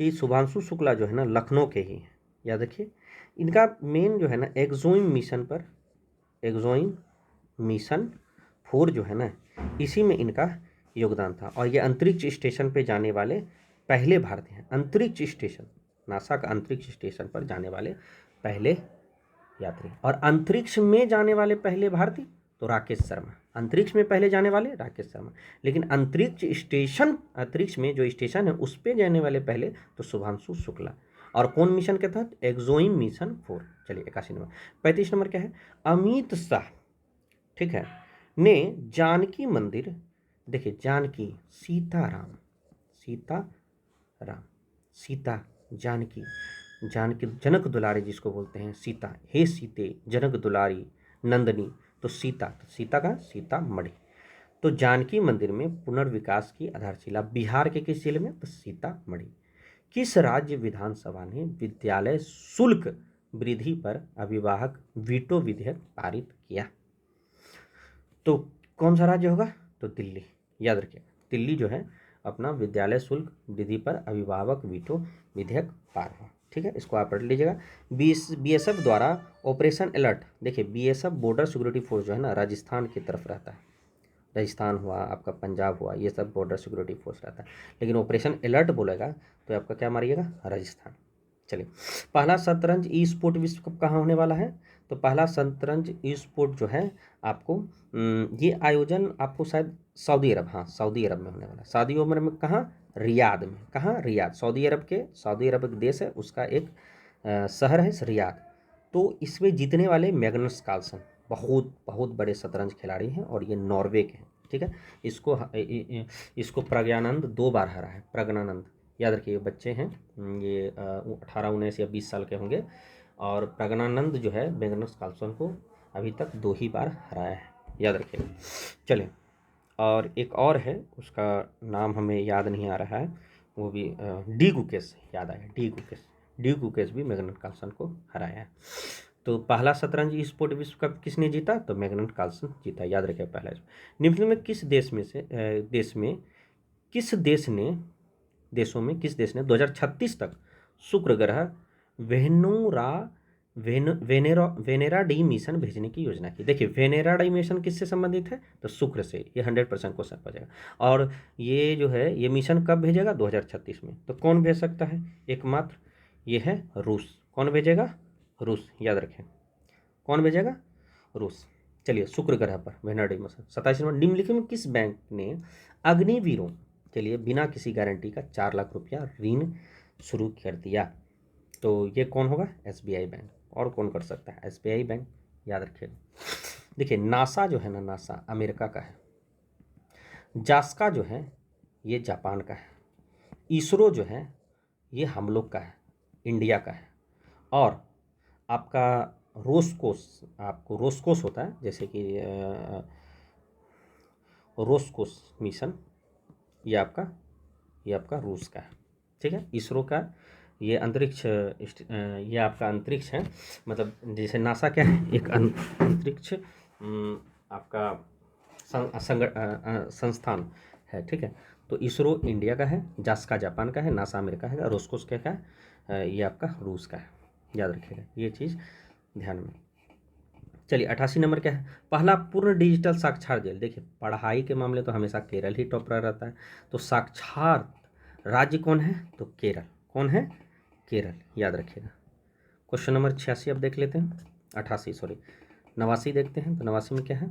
कि शुभांशु शुक्ला जो है ना, लखनऊ के ही हैं, याद रखिए। इनका मेन जो है ना, एक्सोइम मिशन पर, एक्सोइम मिशन 4 जो है ना, इसी में इनका योगदान था। और ये अंतरिक्ष स्टेशन पे जाने वाले पहले भारतीय हैं, अंतरिक्ष स्टेशन, नासा का अंतरिक्ष स्टेशन पर जाने वाले पहले यात्री। और अंतरिक्ष में जाने वाले पहले भारतीय, तो राकेश शर्मा, अंतरिक्ष में पहले जाने वाले राकेश शर्मा। लेकिन अंतरिक्ष स्टेशन, अंतरिक्ष में जो स्टेशन है उस पर जाने वाले पहले तो शुभांशु शुक्ला। और कौन मिशन के तहत, एक्सोइम मिशन 4। चलिए 81 नंबर। 35 नंबर क्या है, अमित शाह, ठीक है, ने जानकी मंदिर, देखिए जानकी, सीताराम, सीताराम, सीता, जानकी, जानकी जनक दुलारी जिसको बोलते हैं, सीता, हे सीते, जनक दुलारी, नंदनी, तो सीता, तो सीता का सीतामढ़ी। तो जानकी मंदिर में पुनर्विकास की आधारशिला बिहार के किस जिले में, तो सीतामढ़ी। किस राज्य विधानसभा ने विद्यालय शुल्क वृद्धि पर अभिभाषक वीटो विधेयक पारित किया। तो कौन सा राज्य होगा? तो दिल्ली। याद रखिए, दिल्ली जो है अपना विद्यालय शुल्क वृद्धि पर अभिभाषक वीटो विधेयक पार हुआ। ठीक है, इसको आप पढ़ लीजिएगा। बीएसएफ द्वारा ऑपरेशन अलर्ट, देखिए बीएसएफ बॉर्डर सिक्योरिटी फोर्स जो है ना राजस्थान की तरफ रहता है। राजस्थान हुआ, आपका पंजाब हुआ, ये सब बॉर्डर सिक्योरिटी फोर्स रहता है। लेकिन ऑपरेशन अलर्ट बोलेगा तो आपका क्या मारिएगा? राजस्थान। चलिए, पहला शतरंज ई स्पोर्ट विश्व कप कहाँ होने वाला है? तो पहला शतरंज ई स्पोर्ट जो है आपको ये आयोजन आपको शायद सऊदी अरब, हाँ सऊदी अरब में होने वाला है। सऊदी अरब में कहाँ? रियाद में। कहाँ? रियाद। सऊदी अरब एक देश है, उसका एक शहर है रियाद। तो इसमें जीतने वाले मैग्नस कार्लसन बहुत बहुत बड़े शतरंज खिलाड़ी हैं और ये नॉर्वे के हैं। ठीक है, इसको प्रज्ञानंद 2 बार हरा है। प्रज्ञानंद, याद रखिए बच्चे हैं, ये 18, 19 या 20 साल के होंगे। और प्रज्ञानंद जो है मैग्नस कार्लसन को अभी तक 2 ही बार हराया है, याद रखिएगा। चलिए, और एक और है, उसका नाम हमें याद नहीं आ रहा है, वो भी डी गुकेश, याद आया, डी गुकेश भी मैग्नस कार्लसन को हराया है। तो पहला शतरंज ई स्पोर्ट विश्व कप किसने जीता? तो मैग्नस कार्लसन जीता, याद रखिए पहला। निम्न में किस देश ने 2036 तक शुक्र ग्रह वेनेरा डी मिशन भेजने की योजना की? देखिए वेनेरा डी मिशन किससे संबंधित है? तो शुक्र से। ये 100% क्वेश्चन बचेगा। और ये जो है ये मिशन कब भेजेगा? 2036 में। तो कौन भेज सकता है? एकमात्र ये है रूस। कौन भेजेगा? रूस, याद रखें। कौन भेजेगा? रूस। चलिए, शुक्र ग्रह पर वेनेरा डी मिशन। 27 नंबर, निम्नलिखित में किस बैंक ने अग्निवीरों के लिए बिना किसी गारंटी का 4 लाख रुपया ऋण शुरू कर दिया? तो ये कौन होगा? SBI bank. और कौन कर सकता है? एसबीआई बैंक, याद रखिएगा। देखिए नासा जो है ना, नासा अमेरिका का है। जास्का जो है ये जापान का है। इसरो जो है ये हम लोग का है, इंडिया का है। और आपका रोस्कोस होता है, जैसे कि रोस्कोस मिशन, ये आपका रूस का है। ठीक है, इसरो का ये अंतरिक्ष, ये आपका अंतरिक्ष है, मतलब जैसे नासा क्या है? एक अंतरिक्ष आपका संस्थान है। ठीक है, तो इसरो इंडिया का है, जास्का जापान का है, नासा अमेरिका है, रोस्कोस क्या है? ये आपका रूस का है, याद रखिएगा ये चीज़ ध्यान में। चलिए, 88 नंबर क्या है? पहला पूर्ण डिजिटल साक्षर जेल। देखिए पढ़ाई के मामले तो हमेशा केरल ही टॉप रहता है। तो साक्षर राज्य कौन है? तो केरल। कौन है? केरल, याद रखिएगा। क्वेश्चन नंबर 86 अब देख लेते हैं, 88 सॉरी 89 देखते हैं। तो 89 में क्या है?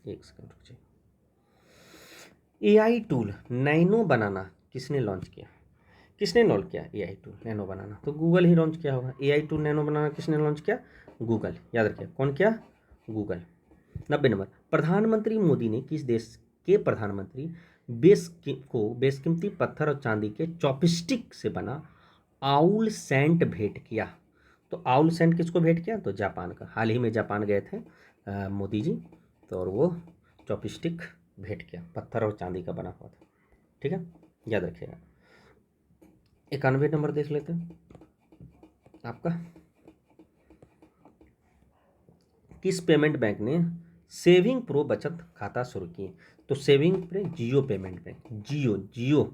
एक सेकंड रुक जाइए। एआई टूल नैनो बनाना किसने लॉन्च किया? किसने लॉन्च किया एआई टूल नैनो बनाना? तो गूगल ही लॉन्च किया होगा। एआई टूल नैनो बनाना किसने लॉन्च किया? गूगल, याद रखिए। कौन किया? गूगल। 90 नंबर, प्रधानमंत्री मोदी ने किस देश के प्रधानमंत्री बेशकीमती पत्थर और चांदी के चॉपस्टिक से बना आउल सेंट भेंट किया? तो आउल सेंट किसको भेंट किया? तो जापान का। हाल ही में जापान गए थे मोदी जी, तो और वो चॉपस्टिक भेंट किया, पत्थर और चांदी का बना हुआ था। ठीक है, याद रखिएगा। 91 नंबर देख लेते हैं आपका। किस पेमेंट बैंक ने सेविंग प्रो बचत खाता शुरू की? तो सेविंग प्रो जियो पेमेंट बैंक। जियो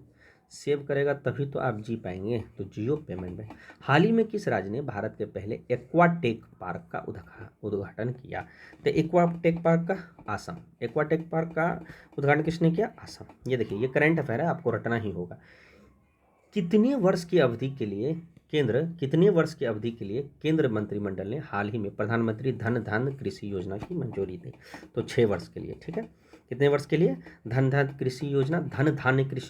सेव करेगा तभी तो आप जी पाएंगे। तो जियो पेमेंट बैंक। हाल ही में किस राज्य ने भारत के पहले एक्वाटेक पार्क का उद्घाटन किया? तो एक्वाटेक पार्क का आसाम। एक्वाटेक पार्क का उद्घाटन किसने किया? आसाम। ये देखिए ये करंट अफेयर है, आपको रटना ही होगा। कितने वर्ष की अवधि के लिए केंद्र मंत्रिमंडल ने हाल ही में प्रधानमंत्री धन धान्य कृषि योजना की मंजूरी दी? तो 6 वर्ष के लिए। ठीक है, कितने वर्ष के लिए? धन धान्य कृषि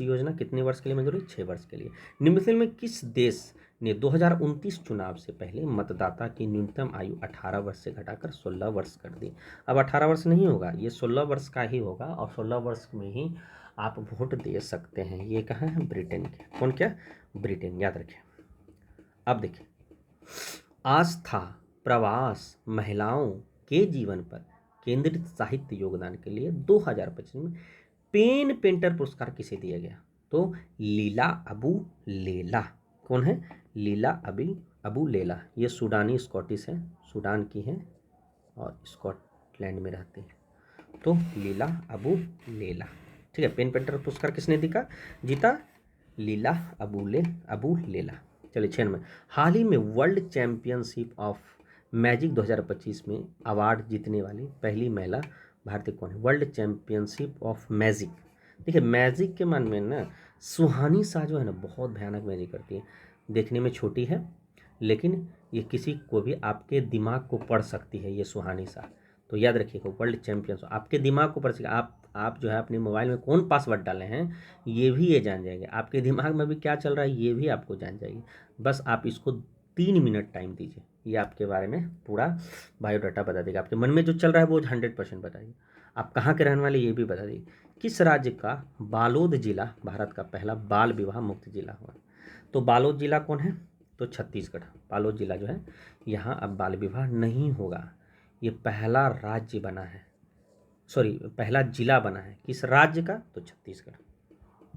योजना कितने वर्ष के लिए मंजूरी? 6 वर्ष के लिए। निम्नलिखित में किस देश ने 2029 चुनाव से पहले मतदाता की न्यूनतम आयु 18 वर्ष से घटाकर 16 वर्ष कर दी? अब 18 वर्ष नहीं होगा, ये 16 वर्ष का ही होगा, और 16 वर्ष में ही आप वोट दे सकते हैं। ये कहाँ है? ब्रिटेन के। कौन? क्या? ब्रिटेन, याद रखिए। अब देखिए, आस्था प्रवास महिलाओं के जीवन पर केंद्रित साहित्य योगदान के लिए 2025 में पेन पेंटर पुरस्कार किसे दिया गया? तो लीला अबू लेला। कौन है? लीला अबू लेला। ये सूडानी स्कॉटिश है, सूडान की है और स्कॉटलैंड में रहती है। तो लीला अबू लेला, ठीक है। पेन पेंटर पुरस्कार किसने जीता? लीला अबू लेला। चलिए 6 नंबर, हाल ही में वर्ल्ड चैंपियनशिप ऑफ मैजिक 2025 में अवार्ड जीतने वाली पहली महिला भारतीय कौन है? World championship of magic. देखिए मैजिक के मन में ना सुहानी शाह जो है ना बहुत भयानक मैजिक करती है, देखने में छोटी है लेकिन ये किसी को भी आपके दिमाग को पढ़ सकती है ये सुहानी शाह। तो याद रखिएगा वर्ल्ड चैंपियंस आपके दिमाग को पढ़ सके। आप जो है अपने मोबाइल में कौन पासवर्ड डाले हैं ये भी ये जान जाएंगे, आपके दिमाग में भी क्या चल रहा है ये भी आपको जान जाएगी। बस आप इसको 3 मिनट टाइम दीजिए, ये आपके बारे में पूरा बायोडाटा बता देगा। आपके मन में जो चल रहा है वो 100% बताइए। आप कहाँ के रहने वाले ये भी बता दीजिए। किस राज्य का बालोद जिला भारत का पहला बाल विवाह मुक्त जिला हुआ? तो बालोद जिला कौन है? तो छत्तीसगढ़। बालोद जिला जो है यहाँ अब बाल विवाह नहीं होगा, ये पहला राज्य बना है, सॉरी पहला जिला बना है। किस राज्य का? तो छत्तीसगढ़।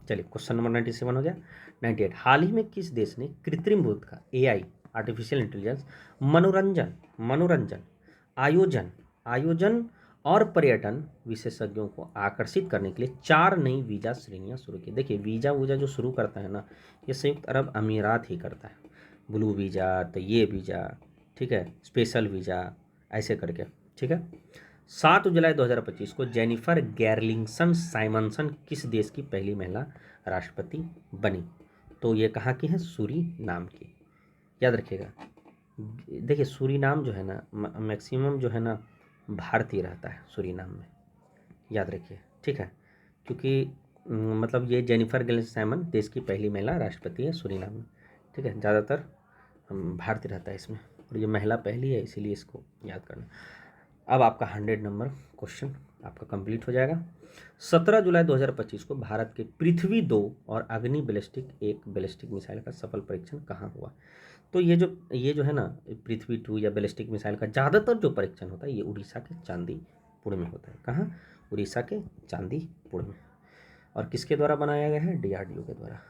चलिए क्वेश्चन नंबर 97 हो गया। 98, हाल ही में किस देश ने कृत्रिम बुद्ध का AI आर्टिफिशियल इंटेलिजेंस मनोरंजन आयोजन और पर्यटन विशेषज्ञों को आकर्षित करने के लिए 4 नई वीज़ा श्रेणियां शुरू की? देखिए वीज़ा जो शुरू करता है ना ये संयुक्त अरब अमीरात ही करता है। ब्लू वीज़ा, तो ये वीज़ा, ठीक है, स्पेशल वीज़ा ऐसे करके, ठीक है। 7 जुलाई 2025 को जेनिफर गैरलिंगसन साइमनसन किस देश की पहली महिला राष्ट्रपति बनी? तो ये कहाँ की है? सूरीनाम की। याद रखिएगा। देखिए सूरीनाम जो है ना मैक्सिमम जो है ना भारतीय रहता है सूरीनाम में, याद रखिए, ठीक है। क्योंकि मतलब ये जेनिफर गैरलिंगसन साइमन देश की पहली महिला राष्ट्रपति है सूरीनाम में, ठीक है। ज़्यादातर भारतीय रहता है इसमें और ये महिला पहली है इसीलिए इसको याद करना। अब आपका 100 नंबर क्वेश्चन आपका कंप्लीट हो जाएगा। 17 जुलाई 2025 को भारत के पृथ्वी 2 और अग्नि बैलिस्टिक मिसाइल का सफल परीक्षण कहाँ हुआ? तो ये जो है ना पृथ्वी 2 या बैलिस्टिक मिसाइल का ज़्यादातर जो परीक्षण होता है ये उड़ीसा के चांदीपुर में होता है। कहाँ? उड़ीसा के चांदीपुर में। और किसके द्वारा बनाया गया है? DRDO के द्वारा।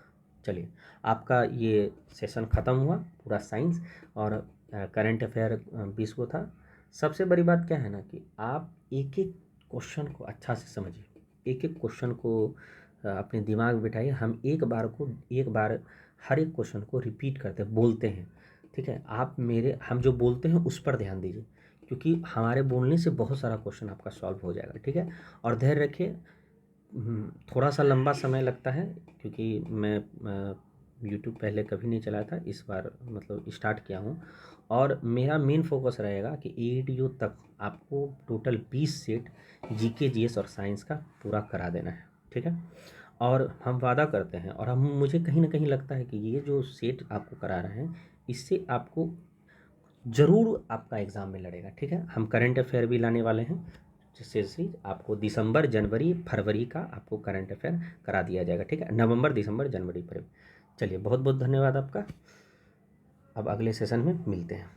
चलिए आपका ये सेशन ख़त्म हुआ पूरा साइंस और करंट अफेयर 20 को था। सबसे बड़ी बात क्या है ना कि आप एक एक क्वेश्चन को अच्छा से समझिए, एक एक क्वेश्चन को अपने दिमाग में बिठाइए। हम एक बार हर एक क्वेश्चन को रिपीट करते बोलते हैं, ठीक है। हम जो बोलते हैं उस पर ध्यान दीजिए क्योंकि हमारे बोलने से बहुत सारा क्वेश्चन आपका सॉल्व हो जाएगा, ठीक है। और धैर्य रखिए, थोड़ा सा लंबा समय लगता है क्योंकि मैं यूट्यूब पहले कभी नहीं चलाया था, इस बार मतलब स्टार्ट किया हूँ और मेरा मेन फोकस रहेगा कि AEDO तक आपको टोटल 20 सेट GK GS और साइंस का पूरा करा देना है, ठीक है। और हम वादा करते हैं और मुझे कहीं ना कहीं लगता है कि ये जो सेट आपको करा रहे हैं इससे आपको ज़रूर आपका एग्ज़ाम में लड़ेगा, ठीक है। हम करंट अफेयर भी लाने वाले हैं जिससे आपको दिसंबर जनवरी फरवरी का आपको करंट अफेयर करा दिया जाएगा, ठीक है। नवंबर दिसंबर जनवरी फरवरी। चलिए बहुत बहुत धन्यवाद आपका। अब अगले सेशन में मिलते हैं।